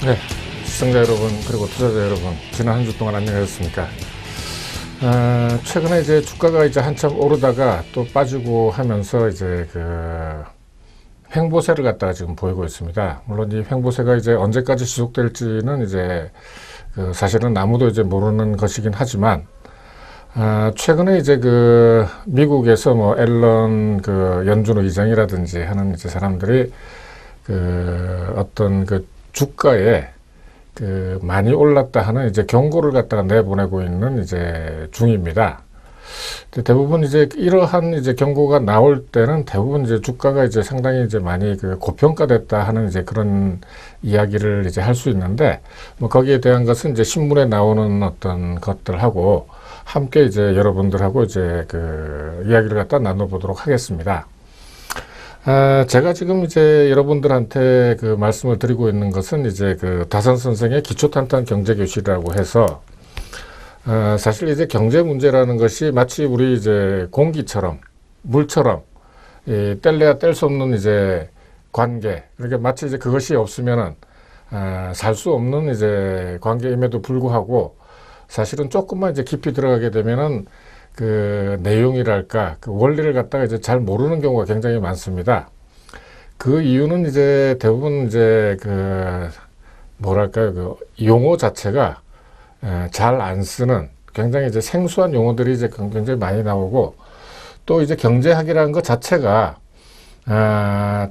네, 시청자 여러분 그리고 투자자 여러분, 지난 한 주 동안 안녕하셨습니까? 최근에 이제 주가가 이제 한참 오르다가 또 빠지고 하면서 이제 횡보세를 갖다가 지금 보이고 있습니다. 물론 이 횡보세가 이제 언제까지 지속될지는 이제 사실은 아무도 이제 모르는 것이긴 하지만, 최근에 이제 미국에서 뭐 앨런 연준 의장이라든지 하는 이제 사람들이 어떤 주가에 많이 올랐다 하는 이제 경고를 갖다가 내보내고 있는 이제 중입니다. 대부분 이제 이러한 이제 경고가 나올 때는 대부분 이제 주가가 이제 상당히 이제 많이 고평가됐다 하는 이제 그런 이야기를 이제 할 수 있는데, 뭐 거기에 대한 것은 이제 신문에 나오는 어떤 것들하고 함께 이제 여러분들하고 이제 이야기를 갖다 나눠보도록 하겠습니다. 제가 지금 이제 여러분들한테 말씀을 드리고 있는 것은 이제 다선 선생의 기초탄탄 경제교실이라고 해서, 사실 이제 경제 문제라는 것이 마치 우리 이제 공기처럼, 물처럼, 뗄래야 뗄 수 없는 이제 관계, 그러니까 마치 이제 그것이 없으면은, 살 수 없는 이제 관계임에도 불구하고, 사실은 조금만 이제 깊이 들어가게 되면은 내용이랄까, 원리를 갖다가 이제 잘 모르는 경우가 굉장히 많습니다. 그 이유는 이제 대부분 이제 뭐랄까요, 용어 자체가 잘 안 쓰는 굉장히 이제 생소한 용어들이 이제 굉장히 많이 나오고, 또 이제 경제학이라는 것 자체가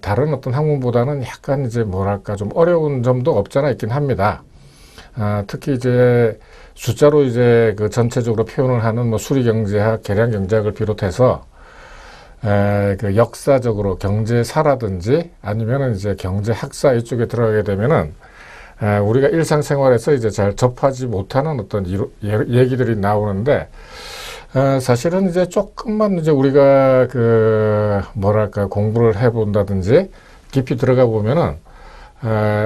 다른 어떤 학문보다는 약간 이제 뭐랄까 좀 어려운 점도 없잖아 있긴 합니다. 특히 이제 숫자로 이제 전체적으로 표현을 하는 뭐 수리경제학, 계량경제학을 비롯해서 역사적으로 경제사라든지 아니면은 이제 경제학사 이쪽에 들어가게 되면은 우리가 일상생활에서 이제 잘 접하지 못하는 어떤 얘기들이 나오는데, 사실은 이제 조금만 이제 우리가 뭐랄까 공부를 해본다든지 깊이 들어가 보면은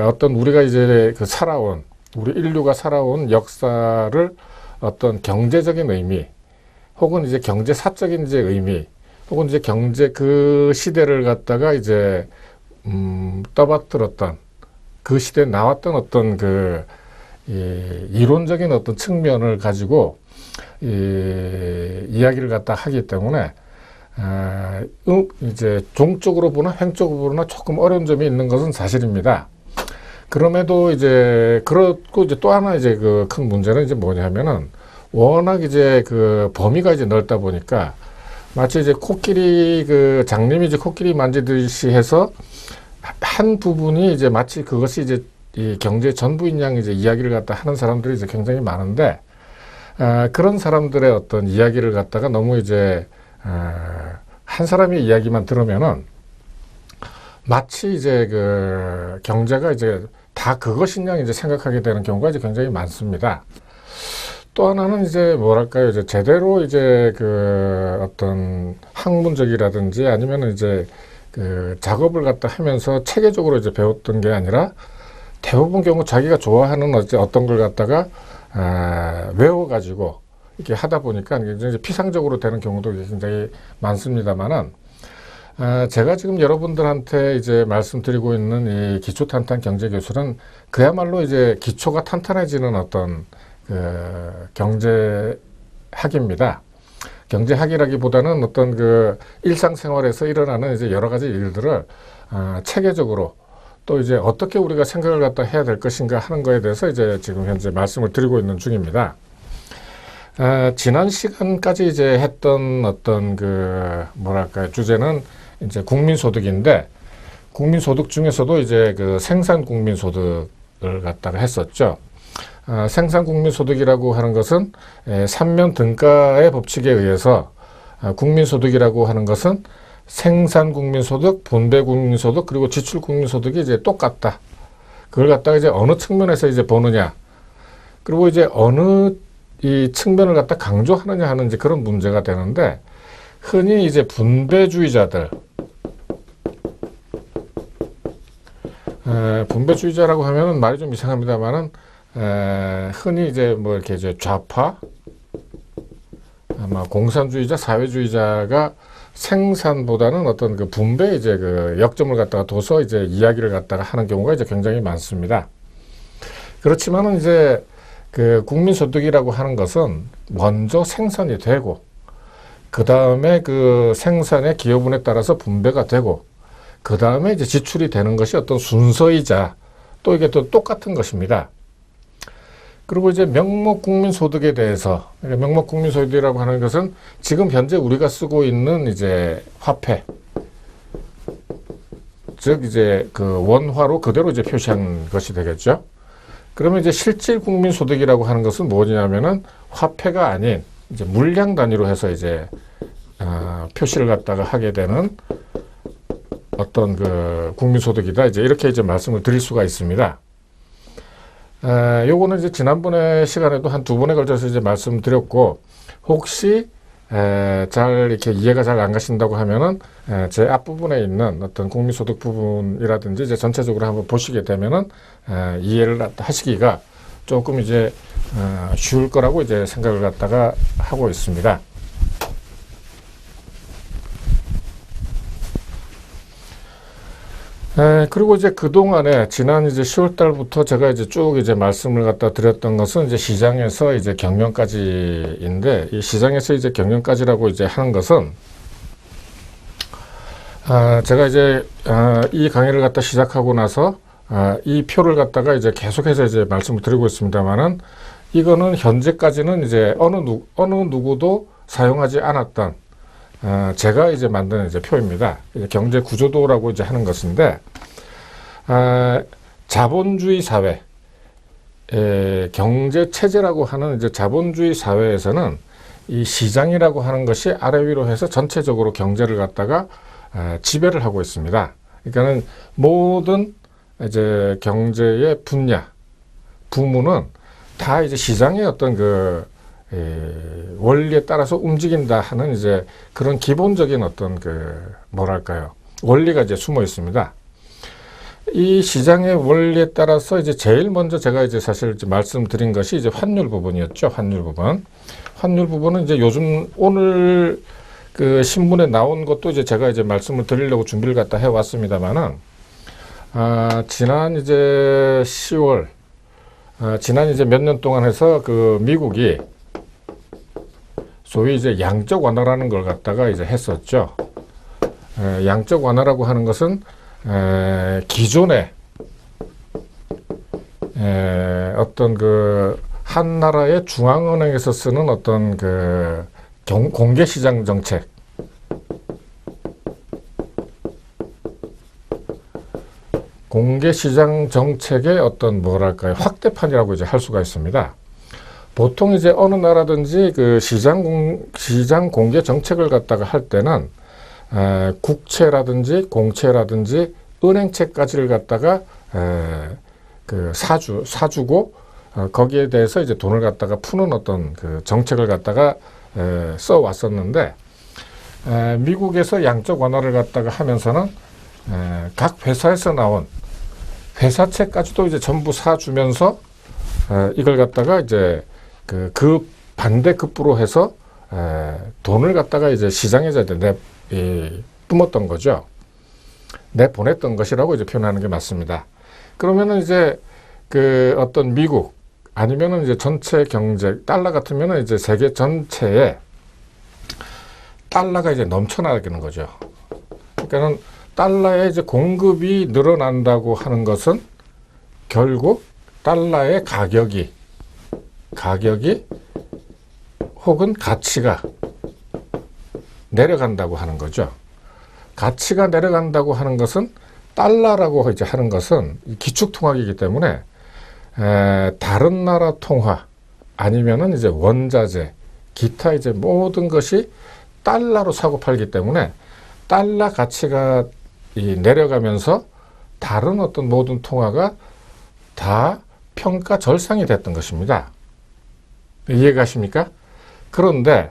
어떤 우리가 이제 살아온 우리 인류가 살아온 역사를 어떤 경제적인 의미, 혹은 이제 경제사적인 이제 의미, 혹은 이제 경제 시대를 갖다가 이제 떠받들었던 그 시대에 나왔던 어떤 이론적인 어떤 측면을 가지고 이야기를 갖다 하기 때문에 이제 종적으로 보나 횡적으로 보나 조금 어려운 점이 있는 것은 사실입니다. 그럼에도 이제 그렇고, 이제 또 하나 이제 큰 문제는 이제 뭐냐면은 워낙 이제 범위가 이제 넓다 보니까 마치 이제 코끼리 장님이 이제 코끼리 만지듯이 해서 한 부분이 이제 마치 그것이 이제 이 경제 전부인 양 이제 이야기를 갖다 하는 사람들이 이제 굉장히 많은데, 그런 사람들의 어떤 이야기를 갖다가 너무 이제 한 사람의 이야기만 들으면은 마치 이제 경제가 이제 다 그것인 양 이제 생각하게 되는 경우가 이제 굉장히 많습니다. 또 하나는 이제 뭐랄까요, 이제 제대로 이제 어떤 학문적이라든지 아니면은 이제 작업을 갖다 하면서 체계적으로 이제 배웠던 게 아니라 대부분 경우 자기가 좋아하는 어떤 걸 갖다가 외워가지고 이렇게 하다 보니까 굉장히 피상적으로 되는 경우도 굉장히 많습니다만은, 제가 지금 여러분들한테 이제 말씀드리고 있는 이 기초탄탄 경제교실은 그야말로 이제 기초가 탄탄해지는 어떤 경제학입니다. 경제학이라기보다는 어떤 일상생활에서 일어나는 이제 여러 가지 일들을 체계적으로, 또 이제 어떻게 우리가 생각을 갖다 해야 될 것인가 하는 거에 대해서 이제 지금 현재 말씀을 드리고 있는 중입니다. 지난 시간까지 이제 했던 어떤 뭐랄까요, 주제는 이제 국민소득인데, 국민소득 중에서도 이제 생산 국민소득을 갖다가 했었죠. 생산 국민소득이라고 하는 것은 삼면 등가의 법칙에 의해서, 국민소득이라고 하는 것은 생산 국민소득, 분배 국민소득, 그리고 지출 국민소득이 이제 똑같다. 그걸 갖다가 이제 어느 측면에서 이제 보느냐, 그리고 이제 어느 이 측면을 갖다 강조하느냐 하는 이제 그런 문제가 되는데, 흔히 이제 분배주의자들, 분배주의자라고 하면은 말이 좀 이상합니다만은, 흔히 이제 뭐 이렇게 이제 좌파, 아마 공산주의자, 사회주의자가 생산보다는 어떤 분배 이제 역점을 갖다가 둬서 이제 이야기를 갖다가 하는 경우가 이제 굉장히 많습니다. 그렇지만은 이제 그 국민소득이라고 하는 것은 먼저 생산이 되고, 그 다음에 그 생산의 기여분에 따라서 분배가 되고, 그 다음에 이제 지출이 되는 것이 어떤 순서이자 또 이게 또 똑같은 것입니다. 그리고 이제 명목 국민소득에 대해서, 명목 국민소득이라고 하는 것은 지금 현재 우리가 쓰고 있는 이제 화폐, 즉 이제 그 원화로 그대로 이제 표시한 것이 되겠죠. 그러면 이제 실질 국민소득이라고 하는 것은 뭐냐면은 화폐가 아닌 이제 물량 단위로 해서 이제 표시를 갖다가 하게 되는 어떤 그 국민소득이다. 이제 이렇게 이제 말씀을 드릴 수가 있습니다. 요거는 이제 지난번에 시간에도 한 2번에 걸쳐서 이제 말씀드렸고, 혹시 잘 이렇게 이해가 잘 안 가신다고 하면은 제 앞부분에 있는 어떤 국민소득 부분이라든지 이제 전체적으로 한번 보시게 되면은 이해를 하시기가 조금 이제 쉬울 거라고 이제 생각을 갖다가 하고 있습니다. 그리고 이제 그동안에 지난 이제 10월 달부터 제가 이제 쭉 이제 말씀을 갖다 드렸던 것은 이제 시장에서 이제 경영까지인데, 이 시장에서 이제 경영까지라고 이제 하는 것은 제가 이제 이 강의를 갖다 시작하고 나서 이 표를 갖다가 이제 계속해서 이제 말씀을 드리고 있습니다만은, 이거는 현재까지는 이제 어느 누구도 사용하지 않았던 제가 이제 만든 이제 표입니다. 이제 경제 구조도라고 이제 하는 것인데, 자본주의 사회, 경제 체제라고 하는 이제 자본주의 사회에서는 이 시장이라고 하는 것이 아래 위로 해서 전체적으로 경제를 갖다가 지배를 하고 있습니다. 그러니까는 모든 이제 경제의 분야, 부문은 다 이제 시장의 어떤 그 원리에 따라서 움직인다 하는 이제 그런 기본적인 어떤 그 뭐랄까요, 원리가 이제 숨어 있습니다. 이 시장의 원리에 따라서 이제 제일 먼저 제가 이제 사실 이제 말씀드린 것이 이제 환율 부분이었죠. 환율 부분. 환율 부분은 이제 요즘 오늘 그 신문에 나온 것도 이제 제가 이제 말씀을 드리려고 준비를 갖다 해왔습니다만은, 지난 이제 10월, 지난 이제 몇 년 동안 해서 그 미국이 소위 이제 양적 완화라는 걸 갖다가 이제 했었죠. 양적 완화라고 하는 것은 기존에 어떤 그 한 나라의 중앙은행에서 쓰는 어떤 그 공개시장 정책, 공개시장 정책의 어떤 뭐랄까요, 확대판이라고 이제 할 수가 있습니다. 보통 이제 어느 나라든지 그 시장 공개 정책을 갖다가 할 때는 국채라든지 공채라든지 은행채까지를 갖다가 그 사주고 거기에 대해서 이제 돈을 갖다가 푸는 어떤 그 정책을 갖다가 써 왔었는데, 미국에서 양적 완화를 갖다가 하면서는 각 회사에서 나온 회사채까지도 이제 전부 사주면서 이걸 갖다가 이제 그 반대급부로 해서 돈을 갖다가 이제 시장에 이제 뿜었던 거죠. 내보냈던 것이라고 이제 표현하는 게 맞습니다. 그러면은 이제 그 어떤 미국 아니면은 이제 전체 경제, 달러 같으면은 이제 세계 전체에 달러가 이제 넘쳐나는 거죠. 그러니까는 달러의 이제 공급이 늘어난다고 하는 것은 결국 달러의 가격이 혹은 가치가 내려간다고 하는 거죠. 가치가 내려간다고 하는 것은, 달러라고 이제 하는 것은 기축통화이기 때문에 다른 나라 통화 아니면은 이제 원자재, 기타 이제 모든 것이 달러로 사고 팔기 때문에 달러 가치가 내려가면서 다른 어떤 모든 통화가 다 평가 절상이 됐던 것입니다. 이해가십니까? 그런데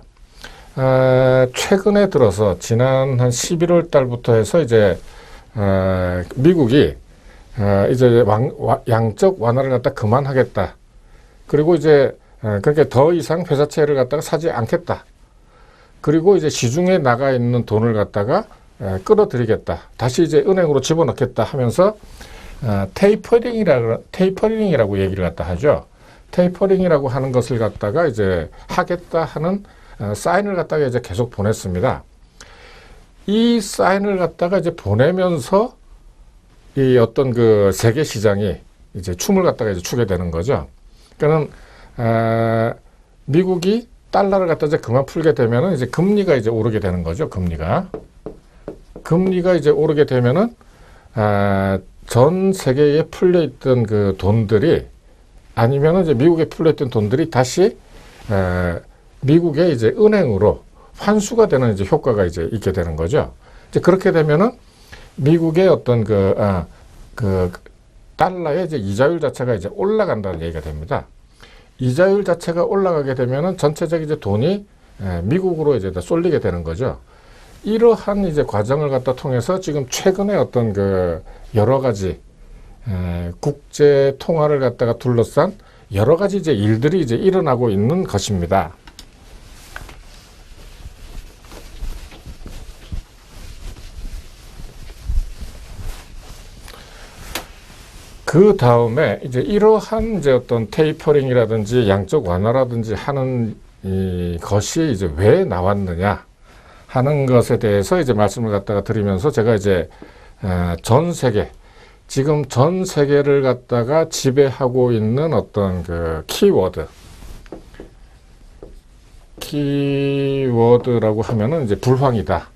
최근에 들어서 지난 한 11월 달부터 해서 이제 미국이 이제 양적 완화를 갖다 그만하겠다. 그리고 이제 그렇게 더 이상 회사채를 갖다가 사지 않겠다. 그리고 이제 시중에 나가 있는 돈을 갖다가 끌어들이겠다. 다시 이제 은행으로 집어넣겠다 하면서 테이퍼링이라고 얘기를 갖다 하죠. 테이퍼링이라고 하는 것을 갖다가 이제 하겠다 하는 사인을 갖다가 이제 계속 보냈습니다. 이 사인을 갖다가 이제 보내면서 이 어떤 그 세계 시장이 이제 춤을 갖다가 이제 추게 되는 거죠. 그러니까는 미국이 달러를 갖다 이제 그만 풀게 되면은 이제 금리가 이제 오르게 되는 거죠. 금리가 이제 오르게 되면은 전 세계에 풀려 있던 그 돈들이 아니면은 이제 미국에 풀려 있던 돈들이 다시 미국의 이제 은행으로 환수가 되는 이제 효과가 이제 있게 되는 거죠. 이제 그렇게 되면은 미국의 어떤 그 달러의 이제 이자율 자체가 이제 올라간다는 얘기가 됩니다. 이자율 자체가 올라가게 되면은 전체적 이제 돈이 미국으로 이제 다 쏠리게 되는 거죠. 이러한 이제 과정을 갖다 통해서 지금 최근에 어떤 그 여러 가지 국제 통화를 갖다가 둘러싼 여러 가지 이제 일들이 이제 일어나고 있는 것입니다. 그 다음에 이제 이러한 이제 어떤 테이퍼링이라든지 양적 완화라든지 하는 이 것이 이제 왜 나왔느냐 하는 것에 대해서 이제 말씀을 갖다가 드리면서 제가 이제 전 세계 지금 전 세계를 갖다가 지배하고 있는 어떤 그 키워드라고 하면은 이제 불황이다.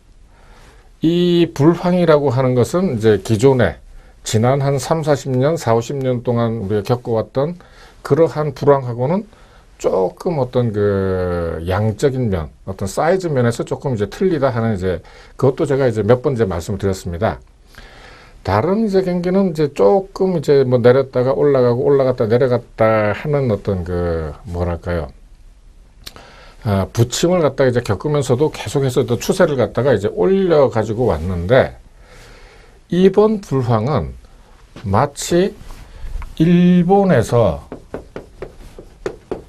이 불황이라고 하는 것은 이제 기존에 지난 한 3, 40년, 4, 50년 동안 우리가 겪어왔던 그러한 불황하고는 조금 어떤 그 양적인 면, 어떤 사이즈 면에서 조금 이제 틀리다 하는 이제 그것도 제가 이제 몇 번 이제 말씀을 드렸습니다. 다른 이제 경기는 이제 조금 이제 뭐 내렸다가 올라가고 올라갔다 내려갔다 하는 어떤 그 뭐랄까요. 부침을 갖다가 이제 겪으면서도 계속해서 또 추세를 갖다가 이제 올려 가지고 왔는데 이번 불황은 마치 일본에서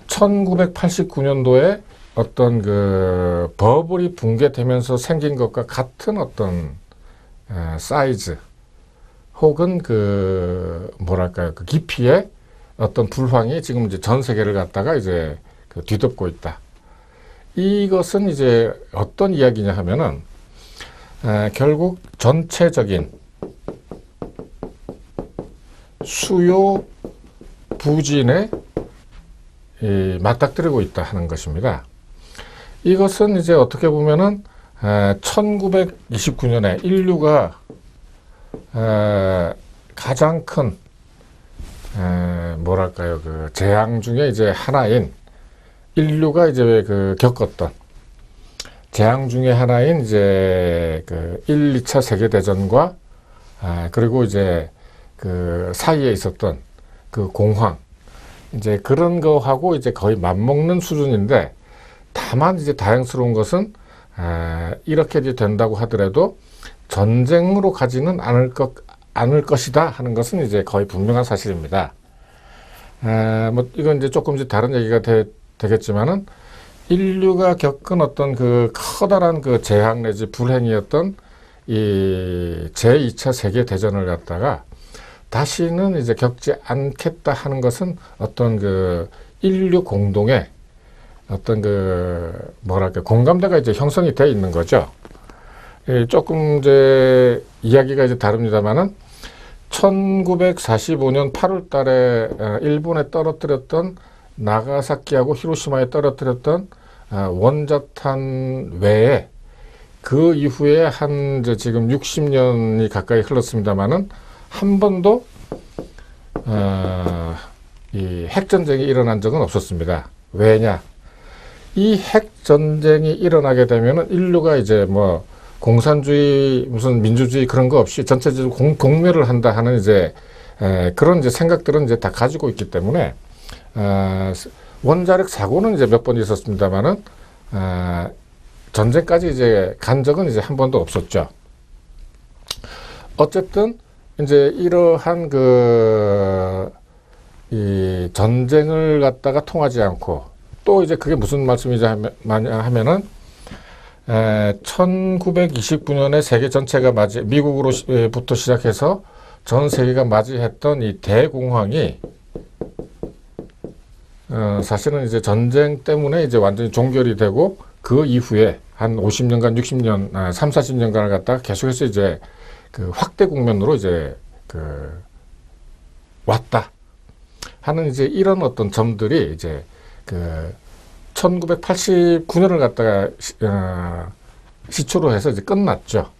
1989년도에 어떤 그 버블이 붕괴되면서 생긴 것과 같은 어떤 사이즈 혹은 그 뭐랄까요 그 깊이의 어떤 불황이 지금 이제 전 세계를 갖다가 이제 그 뒤덮고 있다. 이것은 이제 어떤 이야기냐 하면은 결국 전체적인 수요 부진에 맞닥뜨리고 있다 하는 것입니다. 이것은 이제 어떻게 보면은 1929년에 인류가 가장 큰 뭐랄까요 그 재앙 중에 이제 하나인 인류가 이제 그 겪었던 재앙 중에 하나인 이제 그 1, 2차 세계 대전과 그리고 이제 그 사이에 있었던 그 공황 이제 그런 거하고 이제 거의 맞먹는 수준인데 다만 이제 다행스러운 것은 이렇게 이제 된다고 하더라도 전쟁으로 가지는 않을 것이다 하는 것은 이제 거의 분명한 사실입니다. 뭐 이건 이제 조금 이제 다른 얘기가 되겠지만은 인류가 겪은 어떤 그 커다란 그 재앙 내지 불행이었던 이 제2차 세계 대전을 갖다가 다시는 이제 겪지 않겠다 하는 것은 어떤 그 인류 공동의 어떤 그 뭐랄까 공감대가 이제 형성이 되어 있는 거죠. 조금 이제 이야기가 이제 다릅니다만은 1945년 8월 달에 일본에 떨어뜨렸던 나가사키하고 히로시마에 떨어뜨렸던 원자탄 외에 그 이후에 한 이제 지금 60년이 가까이 흘렀습니다만은 한 번도 이 핵전쟁이 일어난 적은 없었습니다. 왜냐? 이 핵전쟁이 일어나게 되면은 인류가 이제 뭐 공산주의 무슨 민주주의 그런 거 없이 전체적으로 공멸을 한다 하는 이제 그런 이제 생각들은 이제 다 가지고 있기 때문에 원자력 사고는 이제 몇 번 있었습니다만은 전쟁까지 이제 간 적은 이제 한 번도 없었죠. 어쨌든 이제 이러한 이 전쟁을 갖다가 통하지 않고 또 이제 그게 무슨 말씀이냐 하면은 1929년에 세계 전체가 미국으로부터 시작해서 전 세계가 맞이했던 이 대공황이 사실은 이제 전쟁 때문에 이제 완전히 종결이 되고 그 이후에 한 50년간, 60년, 3, 40년간을 갖다가 계속해서 이제 그 확대 국면으로 이제 그 왔다 하는 이제 이런 어떤 점들이 이제 그 1989년을 갖다가 시초로 해서 이제 끝났죠.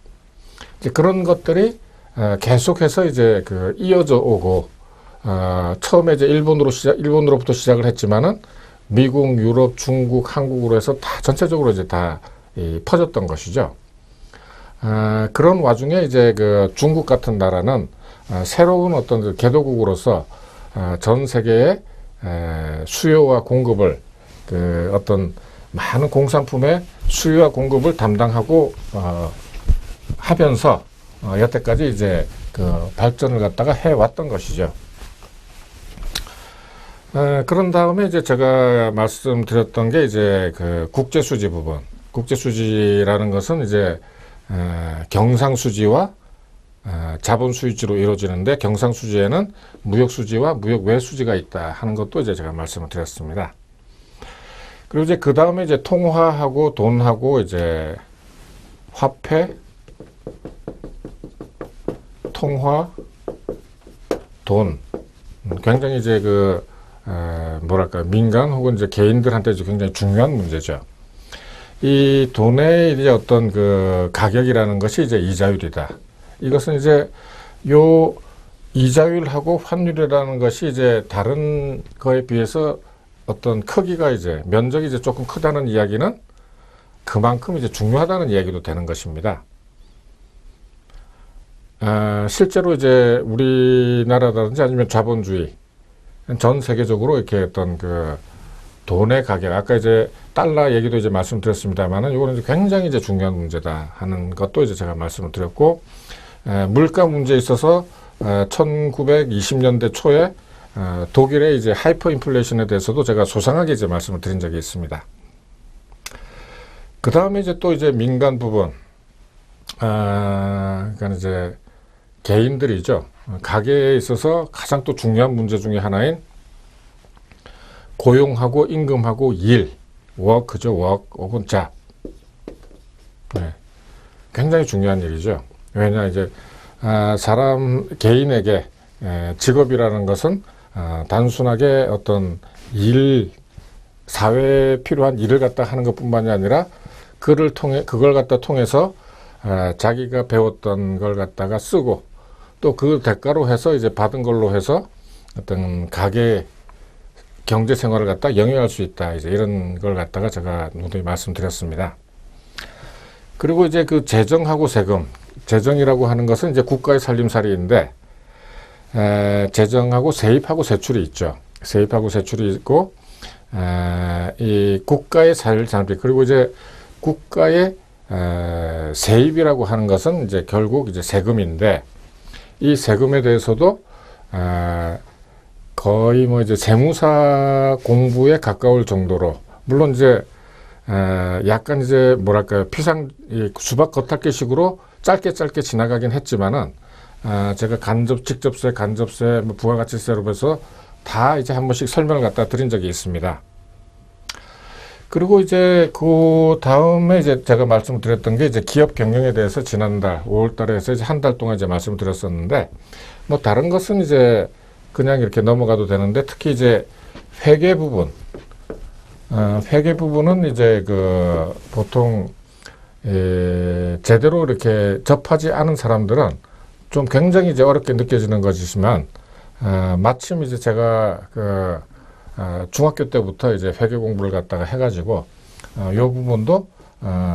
이제 그런 것들이 계속해서 이제 그 이어져 오고 처음에 이제 일본으로부터 시작을 했지만은 미국, 유럽, 중국, 한국으로 해서 다 전체적으로 이제 다 퍼졌던 것이죠. 그런 와중에 이제 그 중국 같은 나라는 새로운 어떤 그 개도국으로서 전 세계의 수요와 공급을 그 어떤 많은 공산품의 수요와 공급을 담당하고 하면서 여태까지 이제 그 발전을 갖다가 해왔던 것이죠. 그런 다음에 이제 제가 말씀드렸던 게 이제 그 국제수지 부분. 국제수지라는 것은 이제 경상수지와 자본수지로 이루어지는데, 경상수지에는 무역수지와 무역외수지가 있다 하는 것도 이제 제가 말씀을 드렸습니다. 그리고 이제 그 다음에 이제 통화하고 돈하고 이제 화폐, 통화, 돈. 굉장히 이제 그 뭐랄까 민간 혹은 이제 개인들한테 굉장히 중요한 문제죠. 이 돈의 이제 어떤 그 가격이라는 것이 이제 이자율이다. 이것은 이제 요 이자율하고 환율이라는 것이 이제 다른 거에 비해서 어떤 크기가 이제 면적이 이제 조금 크다는 이야기는 그만큼 이제 중요하다는 이야기도 되는 것입니다. 실제로 이제 우리나라라든지 아니면 자본주의 전 세계적으로 이렇게 어떤 그 돈의 가격, 아까 이제 달러 얘기도 이제 말씀드렸습니다만은 이거는 이제 굉장히 이제 중요한 문제다 하는 것도 이제 제가 말씀을 드렸고, 물가 문제에 있어서 1920년대 초에 독일의 이제 하이퍼 인플레이션에 대해서도 제가 소상하게 이제 말씀을 드린 적이 있습니다. 그 다음에 이제 또 이제 민간 부분, 그러니까 이제 개인들이죠. 가계에 있어서 가장 또 중요한 문제 중에 하나인 고용하고 임금하고 일, 워크죠. 워크 혹은 잡. 네. 굉장히 중요한 일이죠. 왜냐 이제 사람 개인에게 직업이라는 것은 단순하게 어떤 일, 사회에 필요한 일을 갖다 하는 것뿐만이 아니라 그걸 갖다 통해서 자기가 배웠던 걸 갖다가 쓰고 또 그 대가로 해서 이제 받은 걸로 해서 어떤 가계 경제 생활을 갖다 영위할 수 있다. 이제 이런 걸 갖다가 제가 누누이 말씀드렸습니다. 그리고 이제 그 재정하고 세금, 재정이라고 하는 것은 이제 국가의 살림살이인데, 재정하고 세입하고 세출이 있죠. 세입하고 세출이 있고, 이 국가의 살림살이, 그리고 이제 국가의 세입이라고 하는 것은 이제 결국 이제 세금인데, 이 세금에 대해서도 거의 뭐 이제 세무사 공부에 가까울 정도로, 물론 이제 약간 이제 뭐랄까요, 수박 겉핥기식으로 짧게 지나가긴 했지만은 제가 직접세, 간접세, 뭐 부가가치세로 해서 다 이제 한 번씩 설명을 갖다 드린 적이 있습니다. 그리고 이제 그 다음에 이제 제가 말씀을 드렸던 게 이제 기업 경영에 대해서 지난달 5월 달에 해서 이제 한 달 동안 이제 말씀을 드렸었는데, 뭐 다른 것은 이제 그냥 이렇게 넘어가도 되는데, 특히 이제 회계 부분, 회계 부분은 이제 그 보통 제대로 이렇게 접하지 않은 사람들은 좀 굉장히 이제 어렵게 느껴지는 것이지만, 마침 이제 제가 그 중학교 때부터 이제 회계 공부를 갖다가 해가지고 이 부분도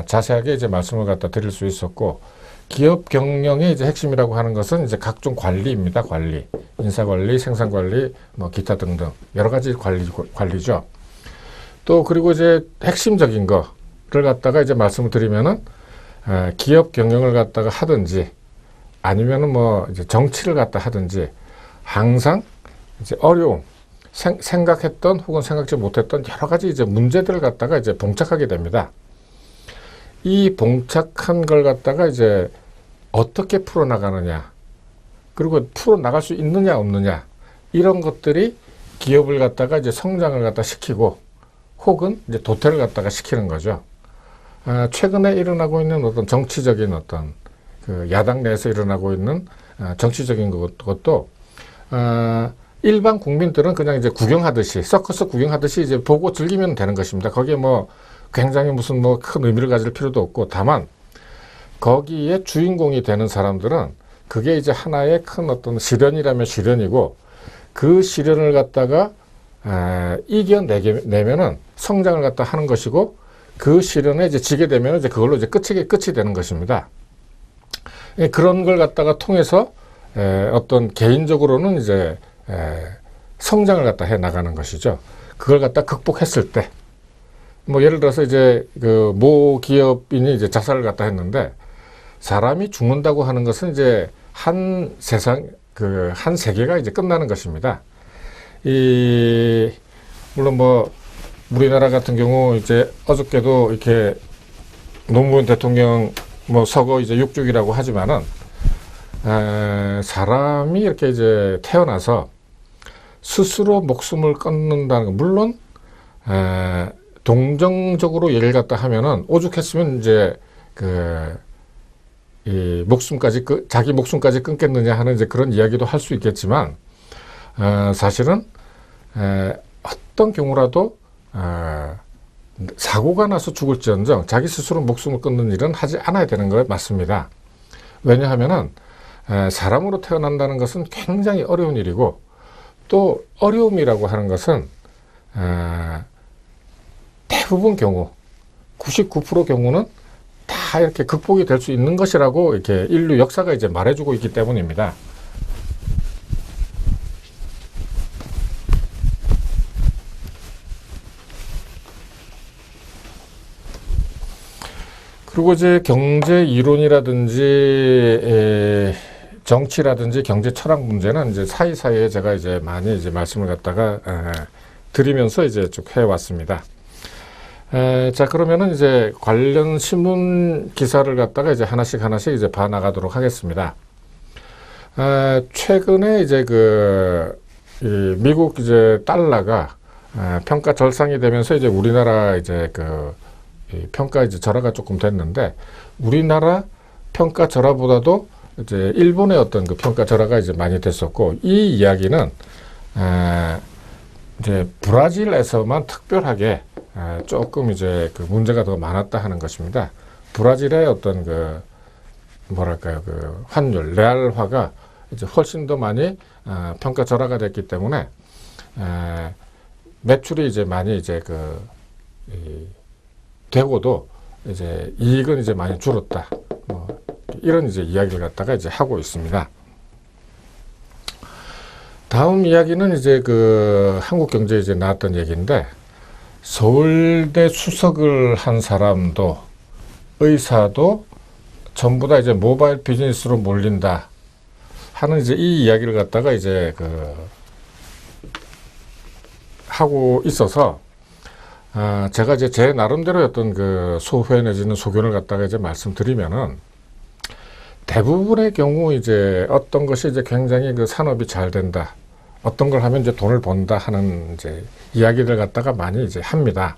자세하게 이제 말씀을 갖다 드릴 수 있었고, 기업 경영의 이제 핵심이라고 하는 것은 이제 각종 관리입니다. 관리, 인사관리, 생산관리, 뭐 기타 등등 여러 가지 관리죠. 또 그리고 이제 핵심적인 거를 갖다가 이제 말씀을 드리면은 기업 경영을 갖다가 하든지 아니면은 뭐 이제 정치를 갖다 하든지 항상 이제 어려움, 생각했던 혹은 생각지 못했던 여러 가지 이제 문제들을 갖다가 이제 봉착하게 됩니다. 이 봉착한 걸 갖다가 이제 어떻게 풀어나가느냐, 그리고 풀어 나갈 수 있느냐 없느냐, 이런 것들이 기업을 갖다가 이제 성장을 갖다 시키고 혹은 이제 도태를 갖다가 시키는 거죠. 최근에 일어나고 있는 어떤 정치적인 어떤 그 야당 내에서 일어나고 있는 정치적인 것도 일반 국민들은 그냥 이제 구경하듯이, 서커스 구경하듯이 이제 보고 즐기면 되는 것입니다. 거기에 뭐 굉장히 무슨 뭐 큰 의미를 가질 필요도 없고, 다만 거기에 주인공이 되는 사람들은 그게 이제 하나의 큰 어떤 시련이라면 시련이고, 그 시련을 갖다가 이겨내면은 성장을 갖다 하는 것이고, 그 시련에 이제 지게 되면 이제 그걸로 이제 끝이 되는 것입니다. 그런 걸 갖다가 통해서 어떤 개인적으로는 이제 성장을 갖다 해 나가는 것이죠. 그걸 갖다 극복했을 때, 뭐 예를 들어서 이제 그 모 기업인이 이제 자살을 갖다 했는데, 사람이 죽는다고 하는 것은 이제 한 세계가 이제 끝나는 것입니다. 물론 뭐 우리나라 같은 경우 이제 어저께도 이렇게 노무현 대통령 뭐 서거 이제 6주기라고 하지만은 사람이 이렇게 이제 태어나서 스스로 목숨을 끊는다는 거, 물론 동정적으로 얘기를 갖다 하면은 오죽했으면 이제 이 목숨까지 자기 목숨까지 끊겠느냐 하는 이제 그런 이야기도 할 수 있겠지만, 사실은 어떤 경우라도 사고가 나서 죽을지언정 자기 스스로 목숨을 끊는 일은 하지 않아야 되는 거 맞습니다. 왜냐하면은 사람으로 태어난다는 것은 굉장히 어려운 일이고, 또 어려움이라고 하는 것은 대부분 경우 99% 경우는 다 이렇게 극복이 될 수 있는 것이라고 이렇게 인류 역사가 이제 말해주고 있기 때문입니다. 그리고 이제 경제 이론이라든지 정치라든지 경제 철학 문제는 이제 사이사이에 제가 이제 많이 이제 말씀을 갖다가 드리면서 이제 쭉 해왔습니다. 자, 그러면은 이제 관련 신문 기사를 갖다가 이제 하나씩 이제 봐나가도록 하겠습니다. 최근에 이제 미국 이제 달러가 평가 절상이 되면서 이제 우리나라 이제 평가 이제 절하가 조금 됐는데, 우리나라 평가 절하보다도 이제 일본의 어떤 그 평가 절하가 이제 많이 됐었고, 이 이야기는 이제 브라질에서만 특별하게 조금 이제 그 문제가 더 많았다 하는 것입니다. 브라질의 어떤 뭐랄까요, 환율, 레알화가 이제 훨씬 더 많이 평가 절하가 됐기 때문에 매출이 이제 많이 이제 되고도 이제 이익은 이제 많이 줄었다. 이런 이제 이야기를 갖다가 이제 하고 있습니다. 다음 이야기는 이제 한국경제에 이제 나왔던 얘기인데, 서울대 수석을 한 사람도 의사도 전부 다 이제 모바일 비즈니스로 몰린다 하는 이제 이 이야기를 갖다가 이제 하고 있어서, 제가 이제 제 나름대로 어떤 소회 내지는 소견을 갖다가 이제 말씀드리면은, 대부분의 경우 이제 어떤 것이 이제 굉장히 산업이 잘 된다, 어떤 걸 하면 이제 돈을 번다 하는 이제 이야기를 갖다가 많이 이제 합니다.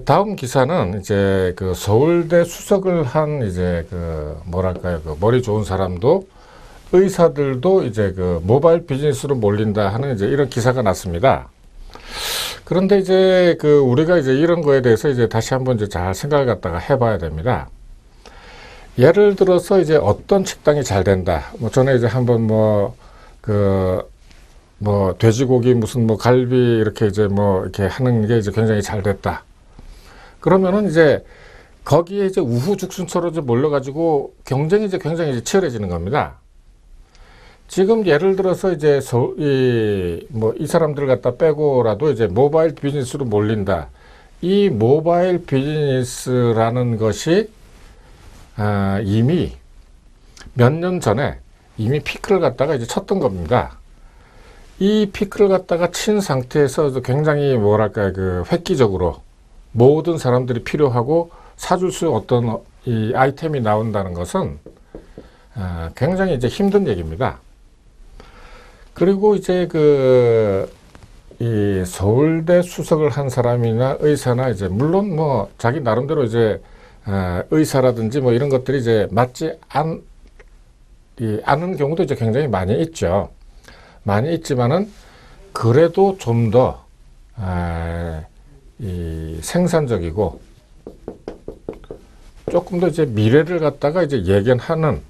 다음 기사는 이제 서울대 수석을 한 이제 뭐랄까요, 머리 좋은 사람도 의사들도 이제 모바일 비즈니스로 몰린다 하는 이제 이런 기사가 났습니다. 그런데 이제 우리가 이제 이런 거에 대해서 이제 다시 한번 이제 잘 생각을 갖다가 해봐야 됩니다. 예를 들어서 이제 어떤 식당이 잘 된다. 전에 이제 한번 돼지고기 무슨 갈비 이렇게 이제 이렇게 하는 게 이제 굉장히 잘 됐다. 그러면은 이제 거기에 이제 우후죽순처럼 이제 몰려가지고 경쟁이 이제 굉장히 이제 치열해지는 겁니다. 지금 예를 들어서 이제 이 사람들 갖다 빼고라도 이제 모바일 비즈니스로 몰린다. 이 모바일 비즈니스라는 것이 이미 몇 년 전에 이미 피크를 갖다가 이제 쳤던 겁니다. 이 피크를 갖다가 친 상태에서 굉장히 뭐랄까 그 획기적으로 모든 사람들이 필요하고 사줄 수 어떤 이 아이템이 나온다는 것은 굉장히 이제 힘든 얘기입니다. 그리고 이제 이 서울대 수석을 한 사람이나 의사나 이제 물론 뭐 자기 나름대로 이제 의사라든지 뭐 이런 것들이 이제 맞지 않은 경우도 이제 굉장히 많이 있죠. 많이 있지만은 그래도 좀 더 생산적이고 조금 더 이제 미래를 갖다가 이제 예견하는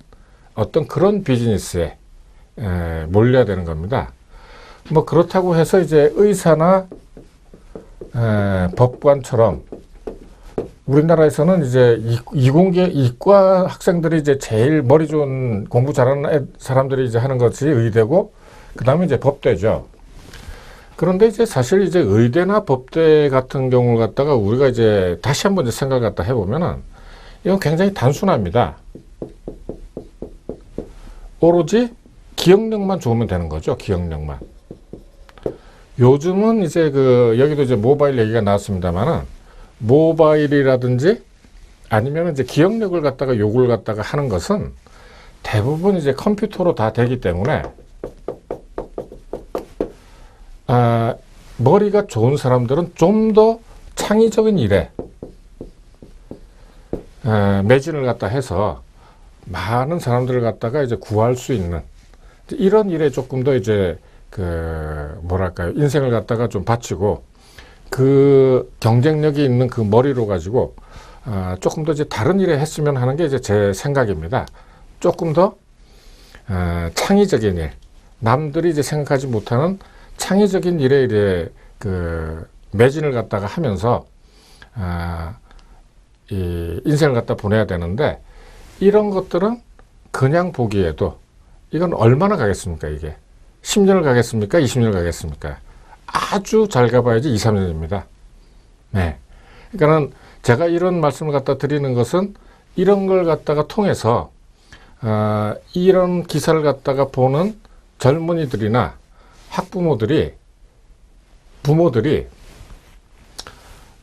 어떤 그런 비즈니스에 몰려야 되는 겁니다. 뭐 그렇다고 해서 이제 의사나 법관처럼 우리나라에서는 이제 이과 학생들이 이제 제일 머리 좋은 공부 잘하는 사람들이 이제 하는 것이 의대고, 그 다음에 이제 법대죠. 그런데 이제 사실 이제 의대나 법대 같은 경우를 갖다가 우리가 이제 다시 한번 이제 생각을 갖다 해보면은 이건 굉장히 단순합니다. 오로지 기억력만 좋으면 되는 거죠. 기억력만. 요즘은 이제 여기도 이제 모바일 얘기가 나왔습니다만은 모바일이라든지 아니면 이제 기억력을 갖다가 요구를 갖다가 하는 것은 대부분 이제 컴퓨터로 다 되기 때문에 머리가 좋은 사람들은 좀 더 창의적인 일에 매진을 갖다 해서 많은 사람들을 갖다가 이제 구할 수 있는 이런 일에 조금 더 이제 뭐랄까요, 인생을 갖다가 좀 바치고 그 경쟁력이 있는 그 머리로 가지고 조금 더 이제 다른 일에 했으면 하는 게 이제 제 생각입니다. 조금 더 창의적인 일, 남들이 이제 생각하지 못하는 창의적인 일에 이제 매진을 갖다가 하면서 이 인생을 갖다 보내야 되는데, 이런 것들은 그냥 보기에도 이건 얼마나 가겠습니까? 이게 10년을 가겠습니까? 20년을 가겠습니까? 아주 잘 가봐야지 2, 3년입니다. 네. 그러니까는 제가 이런 말씀을 갖다 드리는 것은 이런 걸 갖다가 통해서 이런 기사를 갖다가 보는 젊은이들이나 학부모들이, 부모들이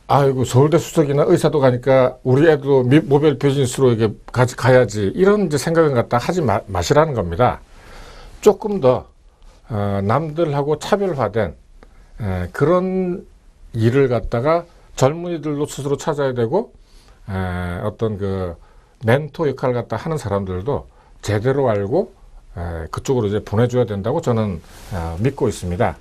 아이고 서울대 수석이나 의사도 가니까 우리 애도 모바일 비즈니스로 이게 가야지, 이런 이제 생각을 갖다 하지 마시라는 겁니다. 조금 더 남들하고 차별화된 그런 일을 갖다가 젊은이들도 스스로 찾아야 되고, 어떤 멘토 역할을 갖다 하는 사람들도 제대로 알고 그쪽으로 이제 보내줘야 된다고 저는 믿고 있습니다.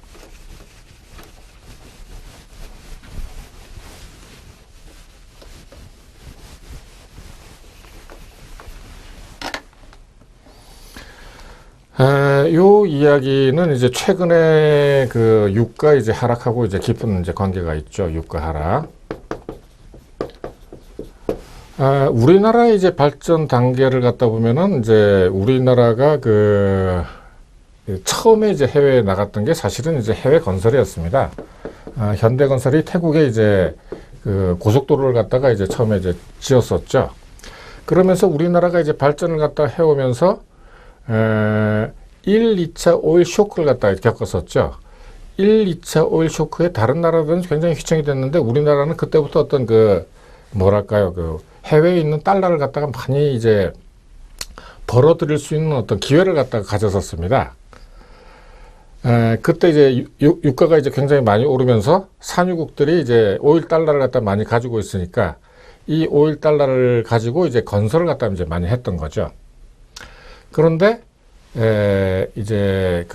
요 이야기는 이제 최근에 유가 이제 하락하고 이제 깊은 이제 관계가 있죠. 유가 하락. 우리나라의 이제 발전 단계를 갖다 보면은 이제 우리나라가 처음에 이제 해외에 나갔던 게 사실은 이제 해외 건설이었습니다. 현대건설이 태국에 이제 고속도로를 갖다가 이제 처음에 이제 지었었죠. 그러면서 우리나라가 이제 발전을 갖다 해오면서 1, 2차 오일 쇼크를 갖다가 겪었었죠. 1, 2차 오일 쇼크에 다른 나라들은 굉장히 휘청이 됐는데 우리나라는 그때부터 어떤 뭐랄까요, 해외에 있는 달러를 갖다가 많이 이제 벌어들일 수 있는 어떤 기회를 갖다가 가졌었습니다. 그때 이제 유가가 이제 굉장히 많이 오르면서 산유국들이 이제 오일 달러를 갖다 많이 가지고 있으니까 이 오일 달러를 가지고 이제 건설을 갖다 이제 많이 했던 거죠. 그런데 이제